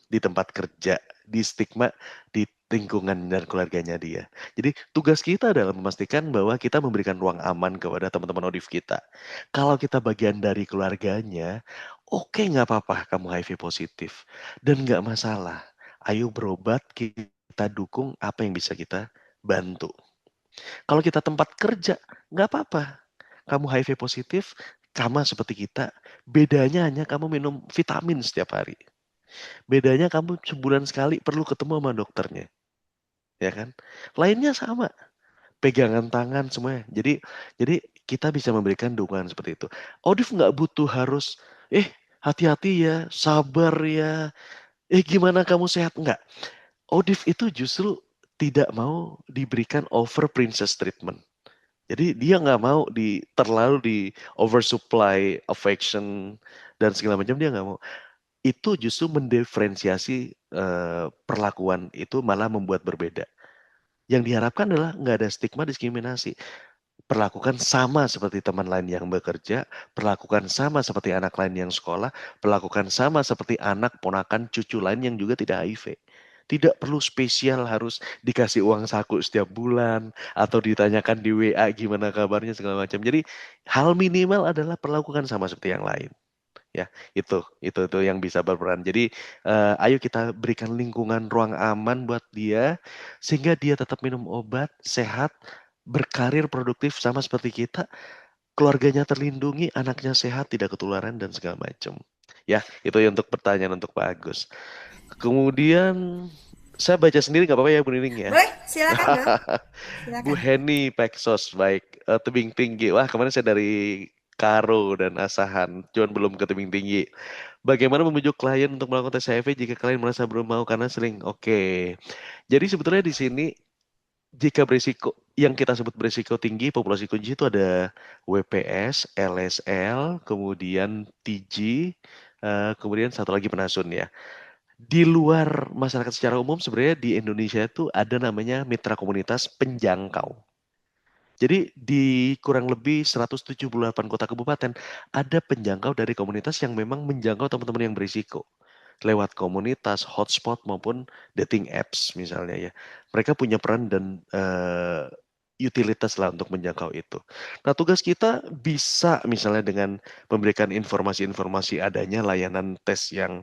di tempat kerja, di stigma di lingkungan dan keluarganya dia. Jadi tugas kita adalah memastikan bahwa kita memberikan ruang aman kepada teman-teman ODIF kita. Kalau kita bagian dari keluarganya, oke nggak apa-apa kamu HIV positif. Dan nggak masalah. Ayo berobat, kita dukung apa yang bisa kita bantu. Kalau kita tempat kerja, nggak apa-apa. Kamu HIV positif, sama seperti kita. Bedanya hanya kamu minum vitamin setiap hari. Bedanya kamu sebulan sekali perlu ketemu sama dokternya. Ya kan? Lainnya sama. Pegangan tangan semuanya. Jadi kita bisa memberikan dukungan seperti itu. Odif nggak butuh harus, hati-hati ya, sabar ya, gimana kamu sehat? Enggak. Odif itu justru tidak mau diberikan over princess treatment. Jadi dia nggak mau terlalu di oversupply affection dan segala macam dia nggak mau. Itu justru mendiferensiasi perlakuan itu malah membuat berbeda. Yang diharapkan adalah nggak ada stigma diskriminasi. Perlakukan sama seperti teman lain yang bekerja, perlakukan sama seperti anak lain yang sekolah, perlakukan sama seperti anak, ponakan, cucu lain yang juga tidak HIV. Tidak perlu spesial harus dikasih uang saku setiap bulan atau ditanyakan di WA gimana kabarnya segala macam. Jadi hal minimal adalah perlakukan sama seperti yang lain. ya. Itu yang bisa berperan. Jadi ayo kita berikan lingkungan ruang aman buat dia sehingga dia tetap minum obat, sehat, berkarir produktif sama seperti kita, keluarganya terlindungi, anaknya sehat, tidak ketularan dan segala macam. Ya, itu ya untuk pertanyaan untuk Pak Agus. Kemudian saya baca sendiri nggak apa-apa ya Bu Nining ya. Boleh, silakan dok, Bu silakan. Heni Peksos, baik. Tebing tinggi. Wah, kemarin saya dari Karo dan Asahan, cuman belum ke tebing tinggi. Bagaimana membujuk klien untuk melakukan tes HIV jika klien merasa belum mau karena sering? Oke. Jadi sebetulnya di sini jika berisiko yang kita sebut berisiko tinggi, populasi kunci itu ada WPS, LSL, kemudian TG, kemudian satu lagi penasun ya. Di luar masyarakat secara umum sebenarnya di Indonesia itu ada namanya mitra komunitas penjangkau. Jadi di kurang lebih 178 kota kabupaten ada penjangkau dari komunitas yang memang menjangkau teman-teman yang berisiko lewat komunitas, hotspot maupun dating apps misalnya ya. Mereka punya peran dan utilitas lah untuk menjangkau itu. Nah, tugas kita bisa misalnya dengan memberikan informasi-informasi adanya layanan tes yang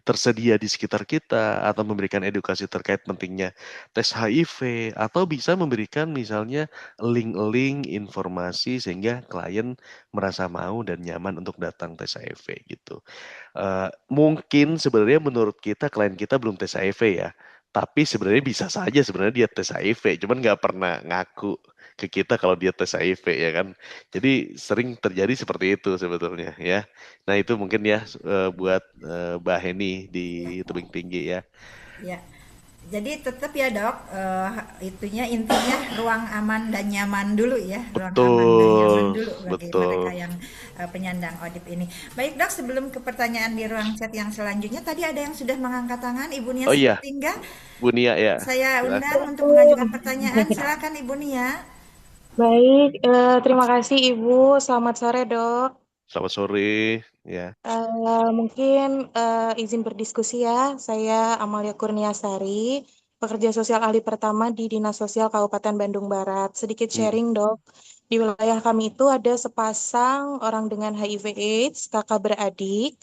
tersedia di sekitar kita atau memberikan edukasi terkait pentingnya tes HIV atau bisa memberikan misalnya link-link informasi sehingga klien merasa mau dan nyaman untuk datang tes HIV gitu. Mungkin sebenarnya menurut kita klien kita belum tes HIV ya, tapi sebenarnya bisa saja sebenarnya dia tes HIV, cuman nggak pernah ngaku ke kita kalau dia tes HIV ya kan. Jadi sering terjadi seperti itu sebetulnya ya. Nah itu mungkin ya buat Mbak Heni di Ya, Tebing Tinggi ya. ya. Jadi tetap ya dok, itunya intinya ruang aman dan nyaman dulu ya, ruang aman dan nyaman Betul, dulu bagi mereka betul. yang penyandang ODP ini. Baik dok, sebelum ke pertanyaan di ruang chat yang selanjutnya, tadi ada yang sudah mengangkat tangan, Ibu Nia Oh iya, Siretingga. Bu Nia ya. Saya undang Silakan. untuk mengajukan pertanyaan. Silakan Ibu Nia. Baik, terima kasih Ibu. Selamat sore, Dok. Selamat sore ya. Mungkin izin berdiskusi ya. Saya Amalia Kurniasari, pekerja sosial ahli pertama di Dinas Sosial Kabupaten Bandung Barat. Sedikit Hmm, sharing, Dok. Di wilayah kami itu ada sepasang orang dengan HIV/AIDS, kakak beradik,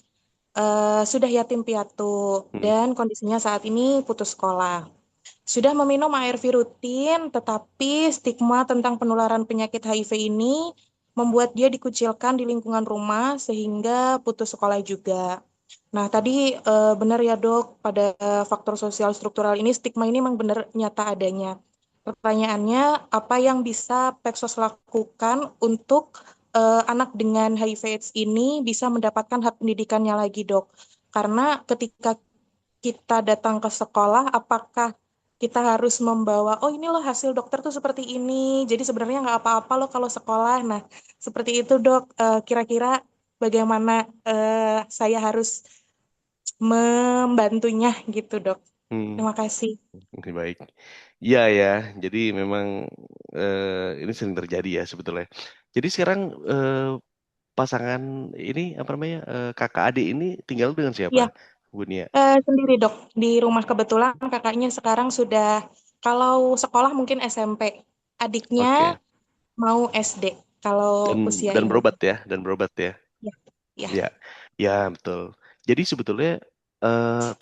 sudah yatim piatu, hmm, dan kondisinya saat ini putus sekolah. Sudah meminum ARV rutin, tetapi stigma tentang penularan penyakit HIV ini membuat dia dikucilkan di lingkungan rumah sehingga putus sekolah juga. Nah, tadi benar ya dok, pada faktor sosial struktural ini stigma ini memang benar nyata adanya. Pertanyaannya, apa yang bisa Peksos lakukan untuk anak dengan HIV/AIDS ini bisa mendapatkan hak pendidikannya lagi dok? Karena ketika kita datang ke sekolah, apakah kita harus membawa, oh ini loh hasil dokter tuh seperti ini, jadi sebenarnya nggak apa-apa loh kalau sekolah. Nah, seperti itu dok. Kira-kira bagaimana saya harus membantunya gitu dok. hmm. Terima kasih. Oke, baik. Iya ya, jadi memang ini sering terjadi ya sebetulnya. Jadi sekarang pasangan ini apa namanya kakak adik ini tinggal dengan siapa, Ya, Bu Nia? sendiri dok. Di rumah kebetulan kakaknya sekarang sudah, kalau sekolah mungkin SMP, adiknya Oke. mau SD kalau Dan usia dan ini. berobat ya, dan berobat ya. Ya, ya. Ya, ya betul. Jadi sebetulnya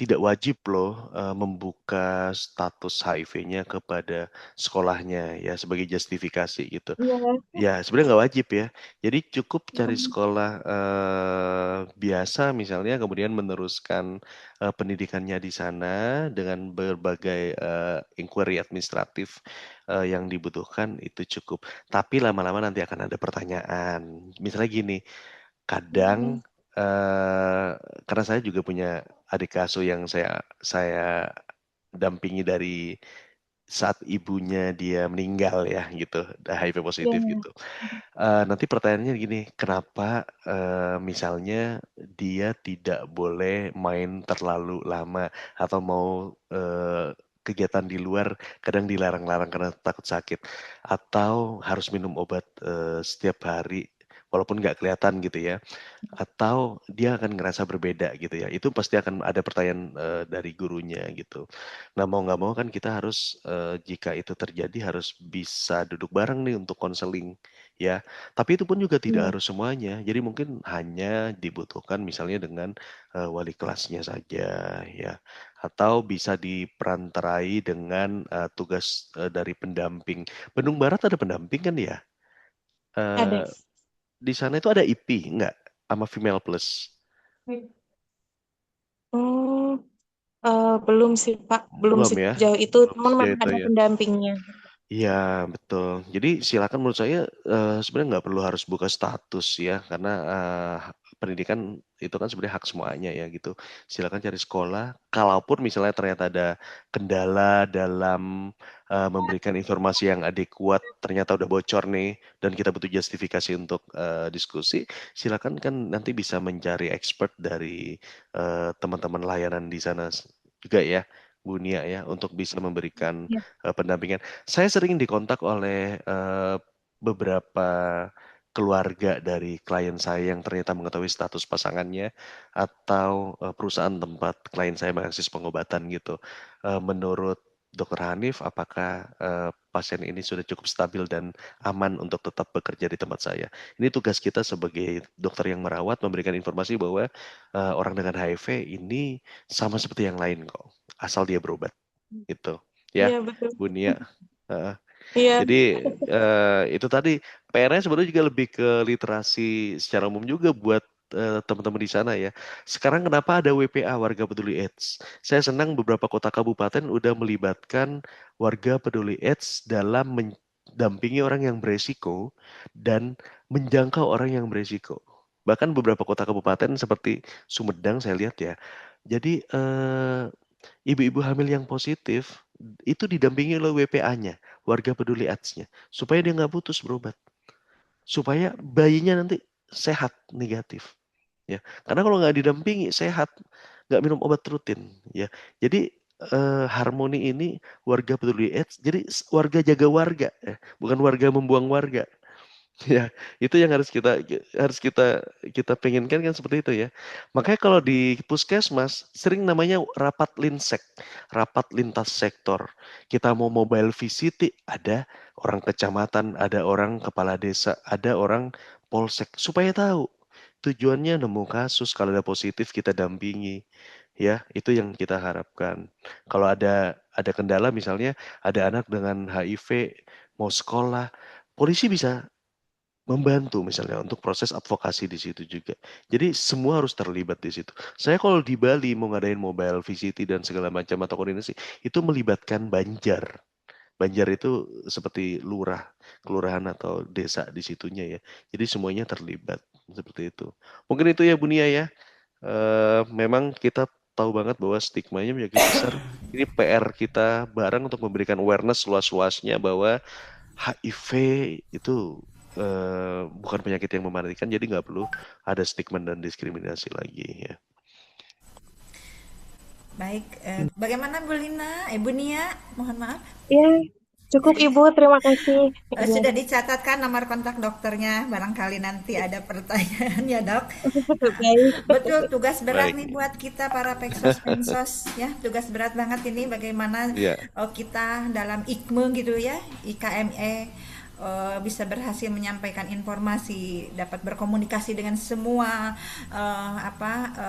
tidak wajib loh membuka status HIV-nya kepada sekolahnya ya sebagai justifikasi gitu. Iya. Ya, sebenarnya nggak wajib ya. Jadi cukup cari Mm, sekolah biasa misalnya, kemudian meneruskan pendidikannya di sana dengan berbagai inquiry administratif yang dibutuhkan itu cukup. Tapi lama-lama nanti akan ada pertanyaan. Misalnya gini, kadang mm, eh karena saya juga punya adik asuh yang saya dampingi dari saat ibunya dia meninggal ya gitu, HIV positif iya. gitu. Nanti pertanyaannya gini, kenapa, misalnya dia tidak boleh main terlalu lama atau mau, kegiatan di luar kadang dilarang-larang karena takut sakit, atau harus minum obat, setiap hari walaupun nggak kelihatan gitu ya, atau dia akan ngerasa berbeda gitu ya, itu pasti akan ada pertanyaan, dari gurunya gitu. Nah mau nggak mau kan kita harus, jika itu terjadi harus bisa duduk bareng nih untuk konseling ya. Tapi itu pun juga tidak Iya. harus semuanya. Jadi mungkin hanya dibutuhkan misalnya dengan, wali kelasnya saja ya, atau bisa diperantarai dengan, tugas, dari pendamping. Bandung Barat ada pendamping kan ya? Ada. Eee, di sana itu ada IP nggak? Sama Female Plus? Hmm, belum sih Pak, belum Belum ya? sejauh itu, Belum cuman sejauh memang itu ada ya? pendampingnya. Iya, betul. Jadi silakan menurut saya, sebenarnya nggak perlu harus buka status ya, karena, pendidikan itu kan sebenarnya hak semuanya ya gitu. Silakan cari sekolah, kalaupun misalnya ternyata ada kendala dalam, memberikan informasi yang adekuat, ternyata udah bocor nih, dan kita butuh justifikasi untuk, diskusi, silakan kan nanti bisa mencari expert dari, teman-teman layanan di sana juga ya, Bu Nia ya, untuk bisa memberikan, Ya. pendampingan. Saya sering dikontak oleh, beberapa keluarga dari klien saya yang ternyata mengetahui status pasangannya atau, perusahaan tempat klien saya mengakses pengobatan gitu. Menurut Dokter Hanif, apakah, pasien ini sudah cukup stabil dan aman untuk tetap bekerja di tempat saya? Ini tugas kita sebagai dokter yang merawat memberikan informasi bahwa, orang dengan HIV ini sama seperti yang lain kok, asal dia berobat, gitu. Ya, Iya betul. Bu Nia, heeh. Iya. Jadi, itu tadi PR-nya sebenarnya juga lebih ke literasi secara umum juga buat, teman-teman di sana ya. Sekarang kenapa ada WPA, Warga Peduli AIDS? Saya senang beberapa kota kabupaten udah melibatkan warga peduli AIDS dalam mendampingi orang yang beresiko dan menjangkau orang yang beresiko. Bahkan beberapa kota kabupaten seperti Sumedang saya lihat ya. Jadi, ibu-ibu hamil yang positif, itu didampingi oleh WPA-nya, warga peduli AIDS-nya, supaya dia nggak putus berobat, supaya bayinya nanti sehat negatif, ya. Karena kalau nggak didampingi sehat, nggak minum obat rutin, ya. Jadi, harmoni ini warga peduli AIDS, jadi warga jaga warga, ya, bukan warga membuang warga. Ya, itu yang harus kita kita pengenkan kan seperti itu ya. Makanya kalau di puskesmas sering namanya rapat linsek, rapat lintas sektor. Kita mau mobile visit ada orang kecamatan, ada orang kepala desa, ada orang polsek supaya tahu. Tujuannya nemu kasus, kalau ada positif kita dampingi. Ya, itu yang kita harapkan. Kalau ada kendala misalnya ada anak dengan HIV mau sekolah, polisi bisa membantu misalnya untuk proses advokasi di situ juga. Jadi semua harus terlibat di situ. Saya kalau di Bali mau ngadain mobile VCT dan segala macam atau koordinasi, itu melibatkan Banjar. Banjar itu seperti lurah, kelurahan atau desa di situnya ya. Jadi semuanya terlibat seperti itu. Mungkin itu ya Bu Nia ya. Memang kita tahu banget bahwa stigmanya menjadi besar. Ini PR kita bareng untuk memberikan awareness luas-luasnya bahwa HIV itu, bukan penyakit yang mematikan, jadi nggak perlu ada stigma dan diskriminasi lagi ya. Baik, bagaimana Bu Lina? Bu Nia, mohon maaf. Iya, cukup Ibu, terima kasih. Iya. Sudah dicatatkan nomor kontak dokternya, barangkali nanti ada pertanyaan ya dok. Baik. Betul, tugas berat Baik, nih buat kita para peksos-pensos ya, tugas berat banget ini bagaimana ya, kita dalam IKME gitu ya, IKME bisa berhasil menyampaikan informasi, dapat berkomunikasi dengan semua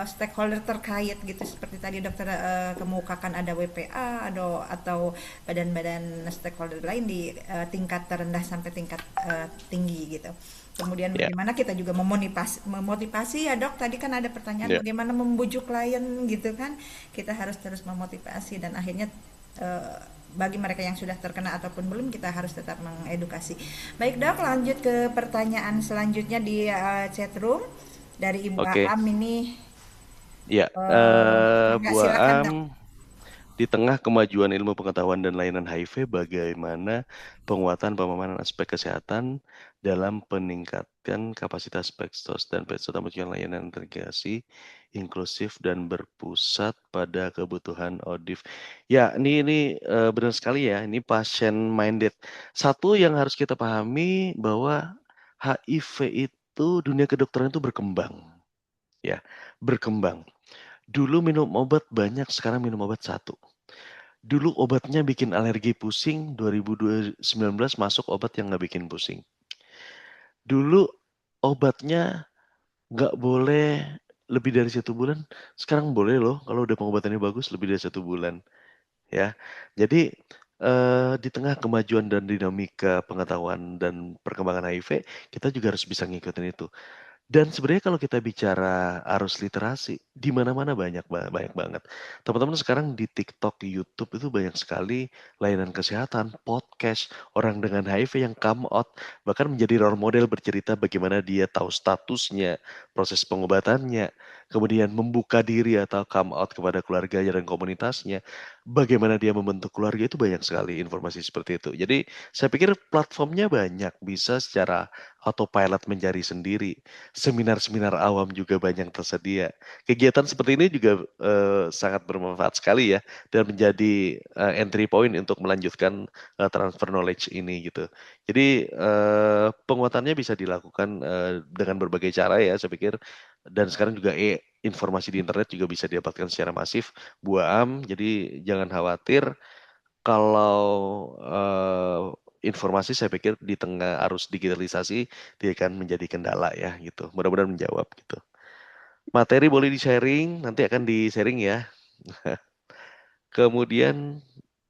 stakeholder terkait gitu seperti tadi dokter kemukakan ada WPA, atau badan-badan stakeholder lain di tingkat terendah sampai tingkat tinggi gitu. Kemudian ya, bagaimana kita juga memotivasi ya dok, tadi kan ada pertanyaan ya, bagaimana membujuk klien gitu kan. Kita harus terus memotivasi dan akhirnya bagi mereka yang sudah terkena ataupun belum kita harus tetap mengedukasi. Baik dok, lanjut ke pertanyaan selanjutnya di chat room dari Ibu oke, Aam ini. ya, Enggak, Bu silakan dok. Am, di tengah kemajuan ilmu pengetahuan dan layanan HIV, bagaimana penguatan pemahaman aspek kesehatan dalam peningkatan kapasitas Peksos dan Peksos Tamujuan layanan integrasi, inklusif dan berpusat pada kebutuhan ODIF. Ya, ini benar sekali ya, ini passion minded. Satu yang harus kita pahami bahwa HIV itu dunia kedokteran itu berkembang, ya, berkembang. Dulu minum obat banyak, sekarang minum obat satu. Dulu obatnya bikin alergi pusing, 2019 masuk obat yang nggak bikin pusing. Dulu obatnya nggak boleh lebih dari 1 bulan, sekarang boleh loh kalau udah pengobatannya bagus lebih dari 1 bulan, ya. Jadi, di tengah kemajuan dan dinamika pengetahuan dan perkembangan HIV, kita juga harus bisa ngikutin itu. Dan sebenarnya kalau kita bicara arus literasi, di mana-mana banyak banget. Teman-teman sekarang di TikTok, di YouTube itu banyak sekali layanan kesehatan, podcast, orang dengan HIV yang come out, bahkan menjadi role model bercerita bagaimana dia tahu statusnya, proses pengobatannya, kemudian membuka diri atau come out kepada keluarganya dan komunitasnya, bagaimana dia membentuk keluarga itu banyak sekali informasi seperti itu. Jadi saya pikir platformnya banyak, bisa secara autopilot mencari sendiri. Seminar-seminar awam juga banyak tersedia. Kegiatan seperti ini juga, sangat bermanfaat sekali ya, dan menjadi, entry point untuk melanjutkan, transfer knowledge ini gitu. Jadi, penguatannya bisa dilakukan, dengan berbagai cara ya saya pikir, dan sekarang juga informasi di internet juga bisa didapatkan secara masif, buam, jadi jangan khawatir kalau, informasi saya pikir di tengah arus digitalisasi tidak akan menjadi kendala ya gitu, mudah-mudahan menjawab gitu. Materi boleh di-sharing, nanti akan di-sharing ya. Kemudian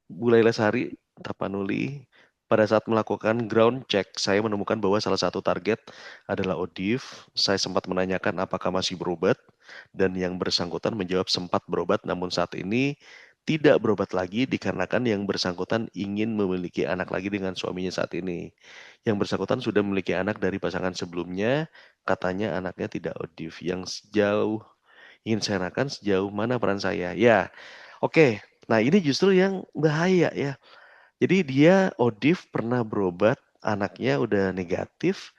Bu Laila Sari Tapanuli, pada saat melakukan ground check, saya menemukan bahwa salah satu target adalah ODIF. Saya sempat menanyakan apakah masih berobat, dan yang bersangkutan menjawab sempat berobat, namun saat ini tidak berobat lagi dikarenakan yang bersangkutan ingin memiliki anak lagi dengan suaminya saat ini. Yang bersangkutan sudah memiliki anak dari pasangan sebelumnya, katanya anaknya tidak ODIF. Yang sejauh ingin saya tanyakan sejauh mana peran saya? Ya, oke. Nah, ini justru yang bahaya ya. Jadi dia ODIF pernah berobat, anaknya udah negatif,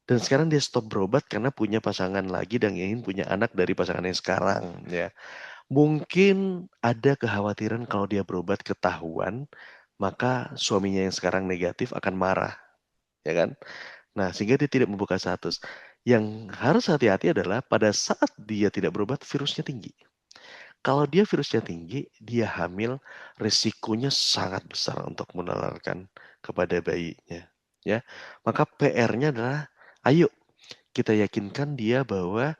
dan sekarang dia stop berobat karena punya pasangan lagi dan ingin punya anak dari pasangan yang sekarang ya. Mungkin ada kekhawatiran kalau dia berobat ketahuan, maka suaminya yang sekarang negatif akan marah, ya kan? Nah, sehingga dia tidak membuka status. Yang harus hati-hati adalah pada saat dia tidak berobat, virusnya tinggi. Kalau dia virusnya tinggi, dia hamil, resikonya sangat besar untuk menularkan kepada bayinya, ya. Maka PR-nya adalah, ayo kita yakinkan dia bahwa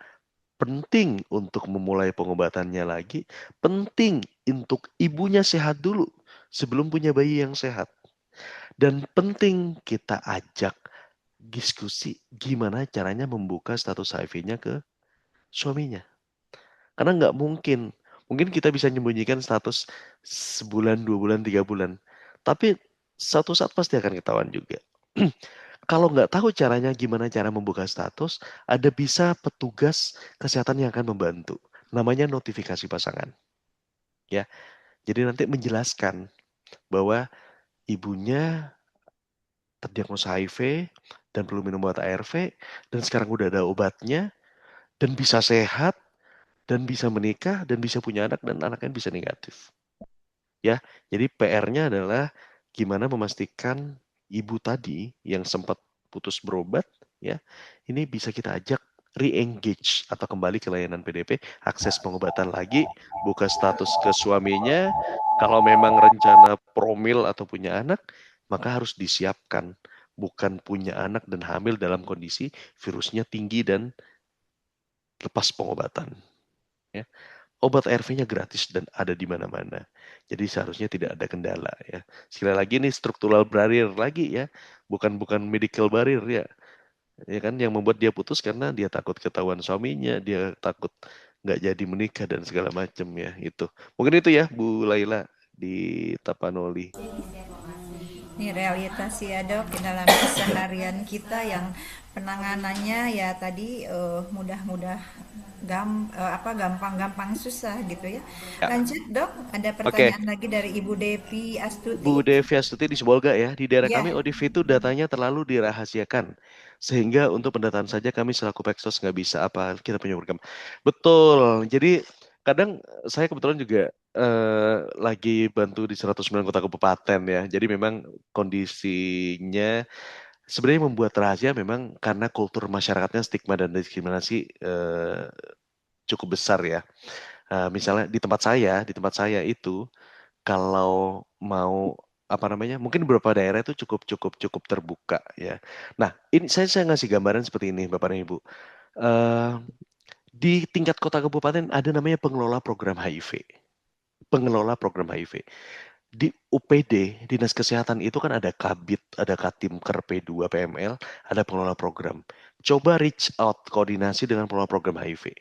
penting untuk memulai pengobatannya lagi, penting untuk ibunya sehat dulu sebelum punya bayi yang sehat. Dan penting kita ajak diskusi gimana caranya membuka status HIV-nya ke suaminya. Karena nggak mungkin. Mungkin kita bisa menyembunyikan status sebulan, 2 bulan, 3 bulan. Tapi satu saat pasti akan ketahuan juga. Kalau nggak tahu caranya gimana cara membuka status, ada bisa petugas kesehatan yang akan membantu. Namanya notifikasi pasangan. Ya, jadi nanti menjelaskan bahwa ibunya terdiagnosa HIV dan perlu minum obat ARV dan sekarang udah ada obatnya dan bisa sehat dan bisa menikah dan bisa punya anak dan anaknya bisa negatif. Ya, jadi PR-nya adalah gimana memastikan ibu tadi yang sempat putus berobat, ya, ini bisa kita ajak re-engage atau kembali ke layanan PDP, akses pengobatan lagi, buka status ke suaminya. Kalau memang rencana promil atau punya anak, maka harus disiapkan. Bukan punya anak dan hamil dalam kondisi virusnya tinggi dan lepas pengobatan. Ya. Obat ARV-nya gratis dan ada di mana-mana. Jadi seharusnya tidak ada kendala ya. Sekali lagi ini struktural barrier lagi ya, bukan bukan medical barrier ya. Ya kan yang membuat dia putus karena dia takut ketahuan suaminya, dia takut nggak jadi menikah dan segala macam ya itu. Mungkin itu ya Bu Laila di Tapanuli. Ini realitas ya dok di dalam keseharian kita yang penanganannya ya tadi mudah-mudah gampang-gampang susah gitu ya. Ya, Lanjut dok, ada oke. pertanyaan lagi dari Ibu Devi Bu Astuti. Devi Astuti di Sibolga ya, di daerah kami Ya, ODP itu datanya terlalu dirahasiakan. Sehingga untuk pendataan saja kami selaku Peksos nggak bisa apa, kita punya program. Betul, jadi kadang saya kebetulan juga lagi bantu di 109 kota kabupaten ya. Jadi memang kondisinya sebenarnya membuat rahasia memang karena kultur masyarakatnya stigma dan diskriminasi cukup besar ya. Misalnya di tempat saya itu kalau mau apa namanya, mungkin beberapa daerah itu cukup terbuka ya. Nah, ini saya ngasih gambaran seperti ini Bapak dan Ibu. Eee, di tingkat kota kabupaten ada namanya pengelola program HIV. Pengelola program HIV. Di UPD, Dinas Kesehatan itu kan ada Kabid, ada Katimker P2 PML, ada pengelola program. Coba reach out koordinasi dengan pengelola program HIV,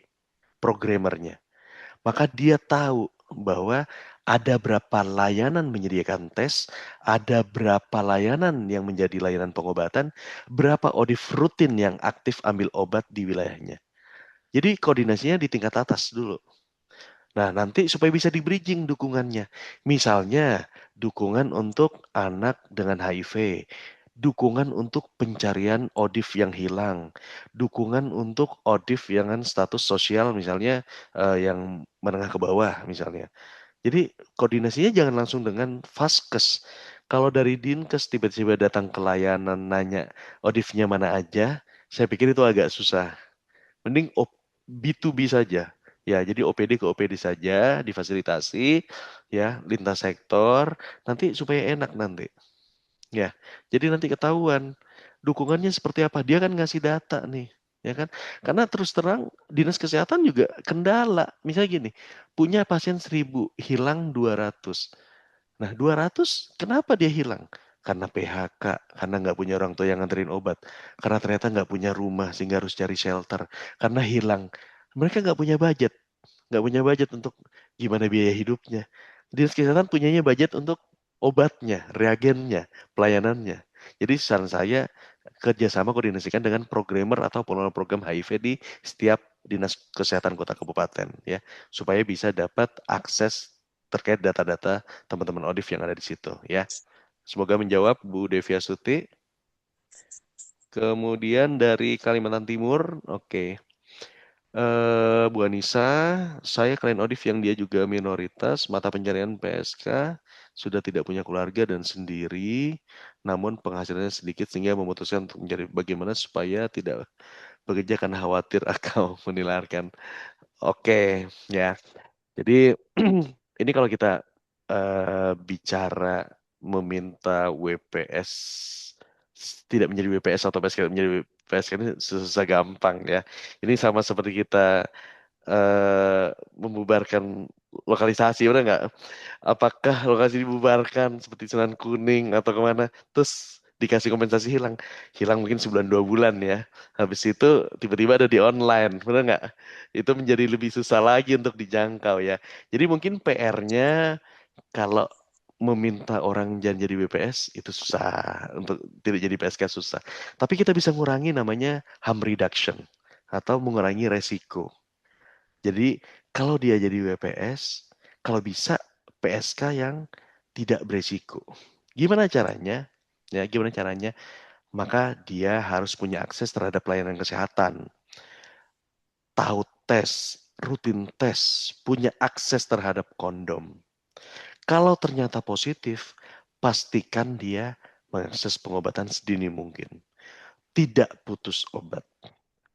programmernya. Maka dia tahu bahwa ada berapa layanan menyediakan tes, ada berapa layanan yang menjadi layanan pengobatan, berapa odif rutin yang aktif ambil obat di wilayahnya. Jadi koordinasinya di tingkat atas dulu. Nah, nanti supaya bisa di-bridging dukungannya. Misalnya, dukungan untuk anak dengan HIV, dukungan untuk pencarian ODIF yang hilang, dukungan untuk ODIF yang kan status sosial misalnya yang menengah ke bawah misalnya. Jadi koordinasinya jangan langsung dengan Vaskes. Kalau dari Dinkes tiba-tiba datang ke layanan nanya ODIF-nya mana aja, saya pikir itu agak susah. Mending B2B saja. Ya, jadi OPD ke OPD saja, difasilitasi, ya, lintas sektor, nanti supaya enak nanti. Ya, jadi nanti ketahuan dukungannya seperti apa. Dia kan ngasih data nih, ya kan? Karena terus terang dinas kesehatan juga kendala. Misalnya gini, punya pasien 1.000, hilang 200. Nah, 200 kenapa dia hilang? Karena PHK, karena nggak punya orang tua yang nganterin obat, karena ternyata nggak punya rumah sehingga harus cari shelter, karena hilang. Mereka nggak punya budget untuk gimana biaya hidupnya. Dinas kesehatan punyanya budget untuk obatnya, reagennya, pelayanannya. Jadi saran saya kerjasama koordinasikan dengan programmer atau pengelola program HIV di setiap dinas kesehatan kota kabupaten ya, supaya bisa dapat akses terkait data-data teman-teman ODIF yang ada di situ ya. Semoga menjawab Bu Devia Suti. Kemudian dari Kalimantan Timur, oke. Bu Anissa, saya klien ODIF yang dia juga minoritas, mata pencarian PSK, sudah tidak punya keluarga dan sendiri, namun penghasilannya sedikit sehingga memutuskan untuk mencari bagaimana supaya tidak bekerja karena khawatir akan menularkan. Oke, ya. Jadi ini kalau kita bicara meminta WPS tidak menjadi WPS atau PSK menjadi PSK ini susah gampang ya. Ini sama seperti kita membubarkan lokalisasi, udah nggak? Apakah lokasi dibubarkan seperti Sunan Kuning atau kemana? Terus dikasih kompensasi hilang, hilang mungkin sebulan 2 bulan ya. Habis itu tiba-tiba ada di online, benar nggak? Itu menjadi lebih susah lagi untuk dijangkau ya. Jadi mungkin PR-nya kalau meminta orang jangan jadi BPS itu susah, untuk tidak jadi PSK susah. Tapi kita bisa ngurangi namanya harm reduction atau mengurangi resiko. Jadi kalau dia jadi WPS, kalau bisa PSK yang tidak beresiko. Gimana caranya? Ya, gimana caranya? Maka dia harus punya akses terhadap pelayanan kesehatan, tahu tes, rutin tes, punya akses terhadap kondom. Kalau ternyata positif, pastikan dia mengakses pengobatan sedini mungkin. Tidak putus obat.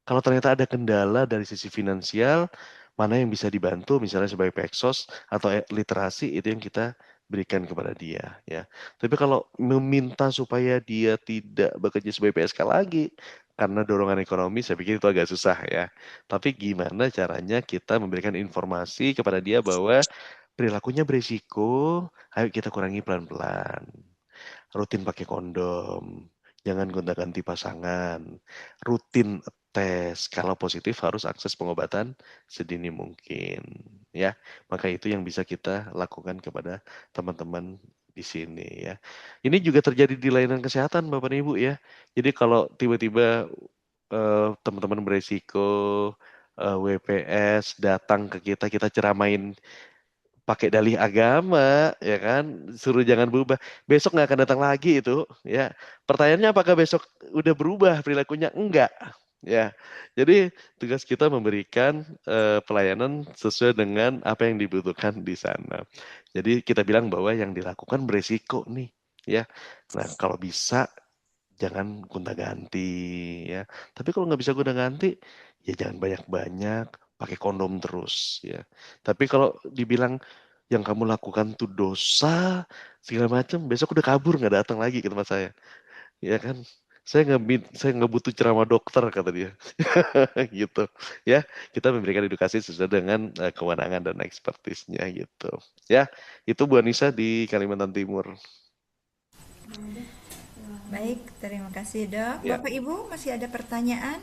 Kalau ternyata ada kendala dari sisi finansial, mana yang bisa dibantu, misalnya sebagai peksos atau literasi, itu yang kita berikan kepada dia. Ya. Tapi kalau meminta supaya dia tidak bekerja sebagai PSK lagi, karena dorongan ekonomi, saya pikir itu agak susah ya. Tapi gimana caranya kita memberikan informasi kepada dia bahwa perilakunya berisiko, ayo kita kurangi pelan-pelan. Rutin pakai kondom, jangan gonta-ganti pasangan, rutin tes, kalau positif harus akses pengobatan sedini mungkin, ya. Maka itu yang bisa kita lakukan kepada teman-teman di sini ya. Ini juga terjadi di layanan kesehatan Bapak dan Ibu ya. Jadi kalau tiba-tiba teman-teman beresiko WPS datang ke kita, kita ceramain pakai dalih agama, ya kan, suruh jangan berubah. Besok nggak akan datang lagi itu, ya. Pertanyaannya apakah besok udah berubah perilakunya? Enggak, ya. Jadi tugas kita memberikan pelayanan sesuai dengan apa yang dibutuhkan di sana. Jadi kita bilang bahwa yang dilakukan beresiko nih, ya. Nah kalau bisa jangan gonta-ganti ya. Tapi kalau nggak bisa gonta-ganti, ya jangan banyak-banyak, pakai kondom terus ya. Tapi kalau dibilang yang kamu lakukan tuh dosa, segala macam, besok udah kabur nggak datang lagi ke tempat saya. Ya kan, saya nggak butuh ceramah dokter kata dia. Gitu. Ya, kita memberikan edukasi sesuai dengan kewenangan dan ekspertisnya gitu. Ya, itu Bu Anissa di Kalimantan Timur. Baik, terima kasih dok. Ya, Bapak Ibu masih ada pertanyaan?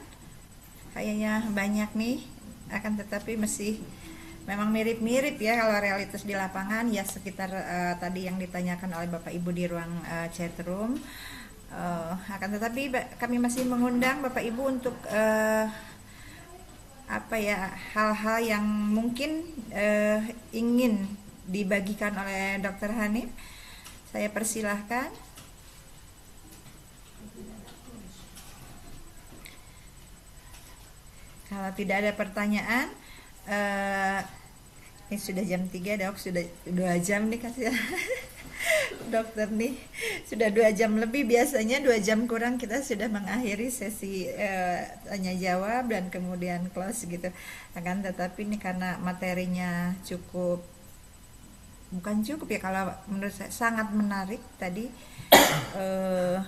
Kayaknya banyak nih, akan tetapi masih memang mirip-mirip ya kalau realitas di lapangan ya sekitar tadi yang ditanyakan oleh Bapak Ibu di ruang chat room. Akan tetapi kami masih mengundang Bapak Ibu untuk apa ya hal-hal yang mungkin ingin dibagikan oleh Dokter Hanif. Saya persilahkan. Kalau tidak ada pertanyaan, eh, ini sudah jam 3 dok, sudah 2 jam nih kasih dokter nih, sudah 2 jam lebih, biasanya 2 jam kurang kita sudah mengakhiri sesi tanya jawab dan kemudian close gitu. Akan tetapi ini karena materinya cukup, bukan cukup ya, kalau menurut saya sangat menarik tadi, eh,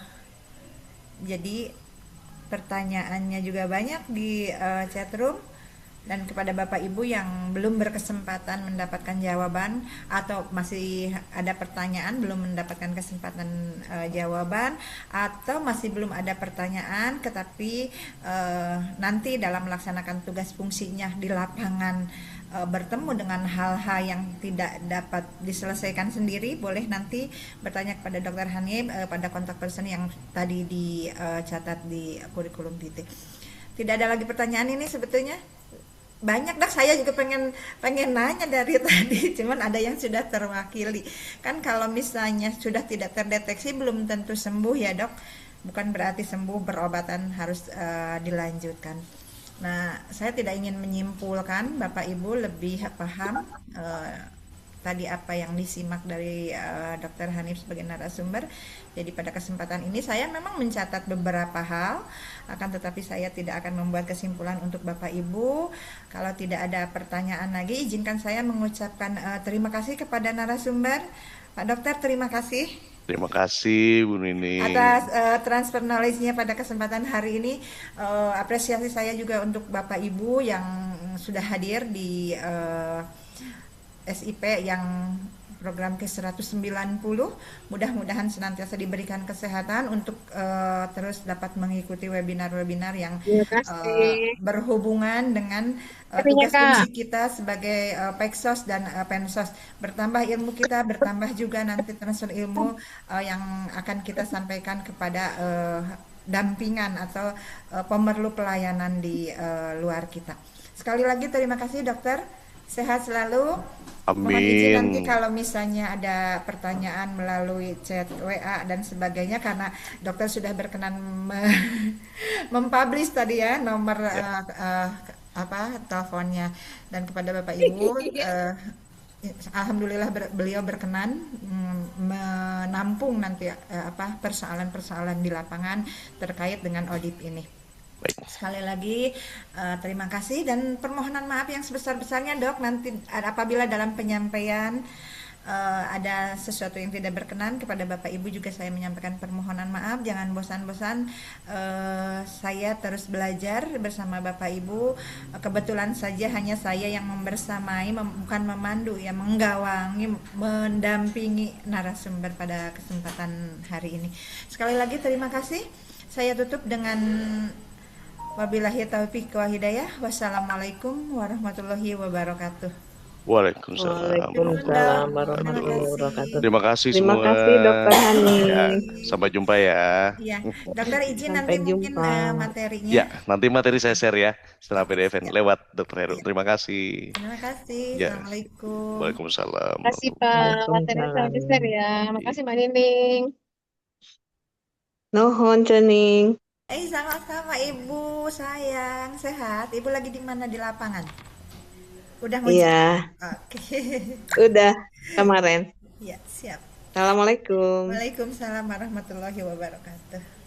jadi pertanyaannya juga banyak di chat room, dan kepada Bapak Ibu yang belum berkesempatan mendapatkan jawaban atau masih ada pertanyaan belum mendapatkan kesempatan jawaban, atau masih belum ada pertanyaan tetapi nanti dalam melaksanakan tugas fungsinya di lapangan bertemu dengan hal-hal yang tidak dapat diselesaikan sendiri, boleh nanti bertanya kepada Dokter Hanif pada kontak person yang tadi dicatat di kurikulum vitae. Tidak ada lagi pertanyaan ini sebetulnya. Banyak dah, saya juga pengen pengen nanya dari tadi, cuman ada yang sudah terwakili. Kan kalau misalnya sudah tidak terdeteksi belum tentu sembuh ya dok, bukan berarti sembuh berobatan harus dilanjutkan. Nah, saya tidak ingin menyimpulkan, Bapak Ibu lebih paham tadi apa yang disimak dari Dokter Hanif sebagai narasumber. Jadi pada kesempatan ini saya memang mencatat beberapa hal, akan tetapi saya tidak akan membuat kesimpulan untuk Bapak Ibu. Kalau tidak ada pertanyaan lagi, izinkan saya mengucapkan terima kasih kepada narasumber. Pak Dokter, terima kasih terima kasih Bu Nining. atas transfer knowledge-nya pada kesempatan hari ini. Apresiasi saya juga untuk Bapak Ibu yang sudah hadir di SIP yang program ke-190. Mudah-mudahan senantiasa diberikan kesehatan untuk terus dapat mengikuti webinar-webinar yang Terima kasih. berhubungan dengan Hatinya tugas Kak. fungsi kita sebagai Peksos dan Pensos. Bertambah ilmu kita, bertambah juga nanti transfer ilmu yang akan kita sampaikan kepada dampingan atau pemerlu pelayanan di luar kita. Sekali lagi terima kasih dokter. Sehat selalu. Mohon izin nanti Amin. kalau misalnya ada pertanyaan melalui chat WA dan sebagainya, karena dokter sudah berkenan mempublish tadi ya nomor Ya, apa teleponnya, dan kepada Bapak Ibu alhamdulillah beliau berkenan menampung nanti apa persoalan-persoalan di lapangan terkait dengan audit ini. baik. Sekali lagi terima kasih dan permohonan maaf yang sebesar-besarnya dok, nanti apabila dalam penyampaian ada sesuatu yang tidak berkenan kepada Bapak Ibu, juga saya menyampaikan permohonan maaf. Jangan bosan-bosan, saya terus belajar bersama Bapak Ibu. Kebetulan saja hanya saya yang membersamai, bukan memandu ya, menggawangi, mendampingi narasumber pada kesempatan hari ini. Sekali lagi terima kasih. Saya tutup dengan wabillahi taufiq wa hidayah. Wassalamualaikum warahmatullahi wabarakatuh. Waalaikumsalam Waalaikumsalam warahmatullahi Terima warahmatullahi wabarakatuh. kasih. wabarakatuh. Terima kasih Terima semua. kasih Dokter Ya, Hani. sampai jumpa ya. Iya, dokter izin nanti Sampai mungkin jumpa. materinya. Ya, nanti materi saya share ya setelah PDF Siap. lewat Dokter Heru. Iya. Terima kasih. Terima kasih. Ya, Assalamualaikum. Waalaikumsalam. Terima kasih Pak, materinya sudah di-share Waalaikumsalam. ya. Makasih Mbak Nining. Nuhun cening. Sama-sama Ibu sayang, sehat. Ibu lagi di mana di lapangan? Udah mau Iya, Oke. udah kemarin. Ya, siap. Assalamualaikum. Waalaikumsalam warahmatullahi wabarakatuh.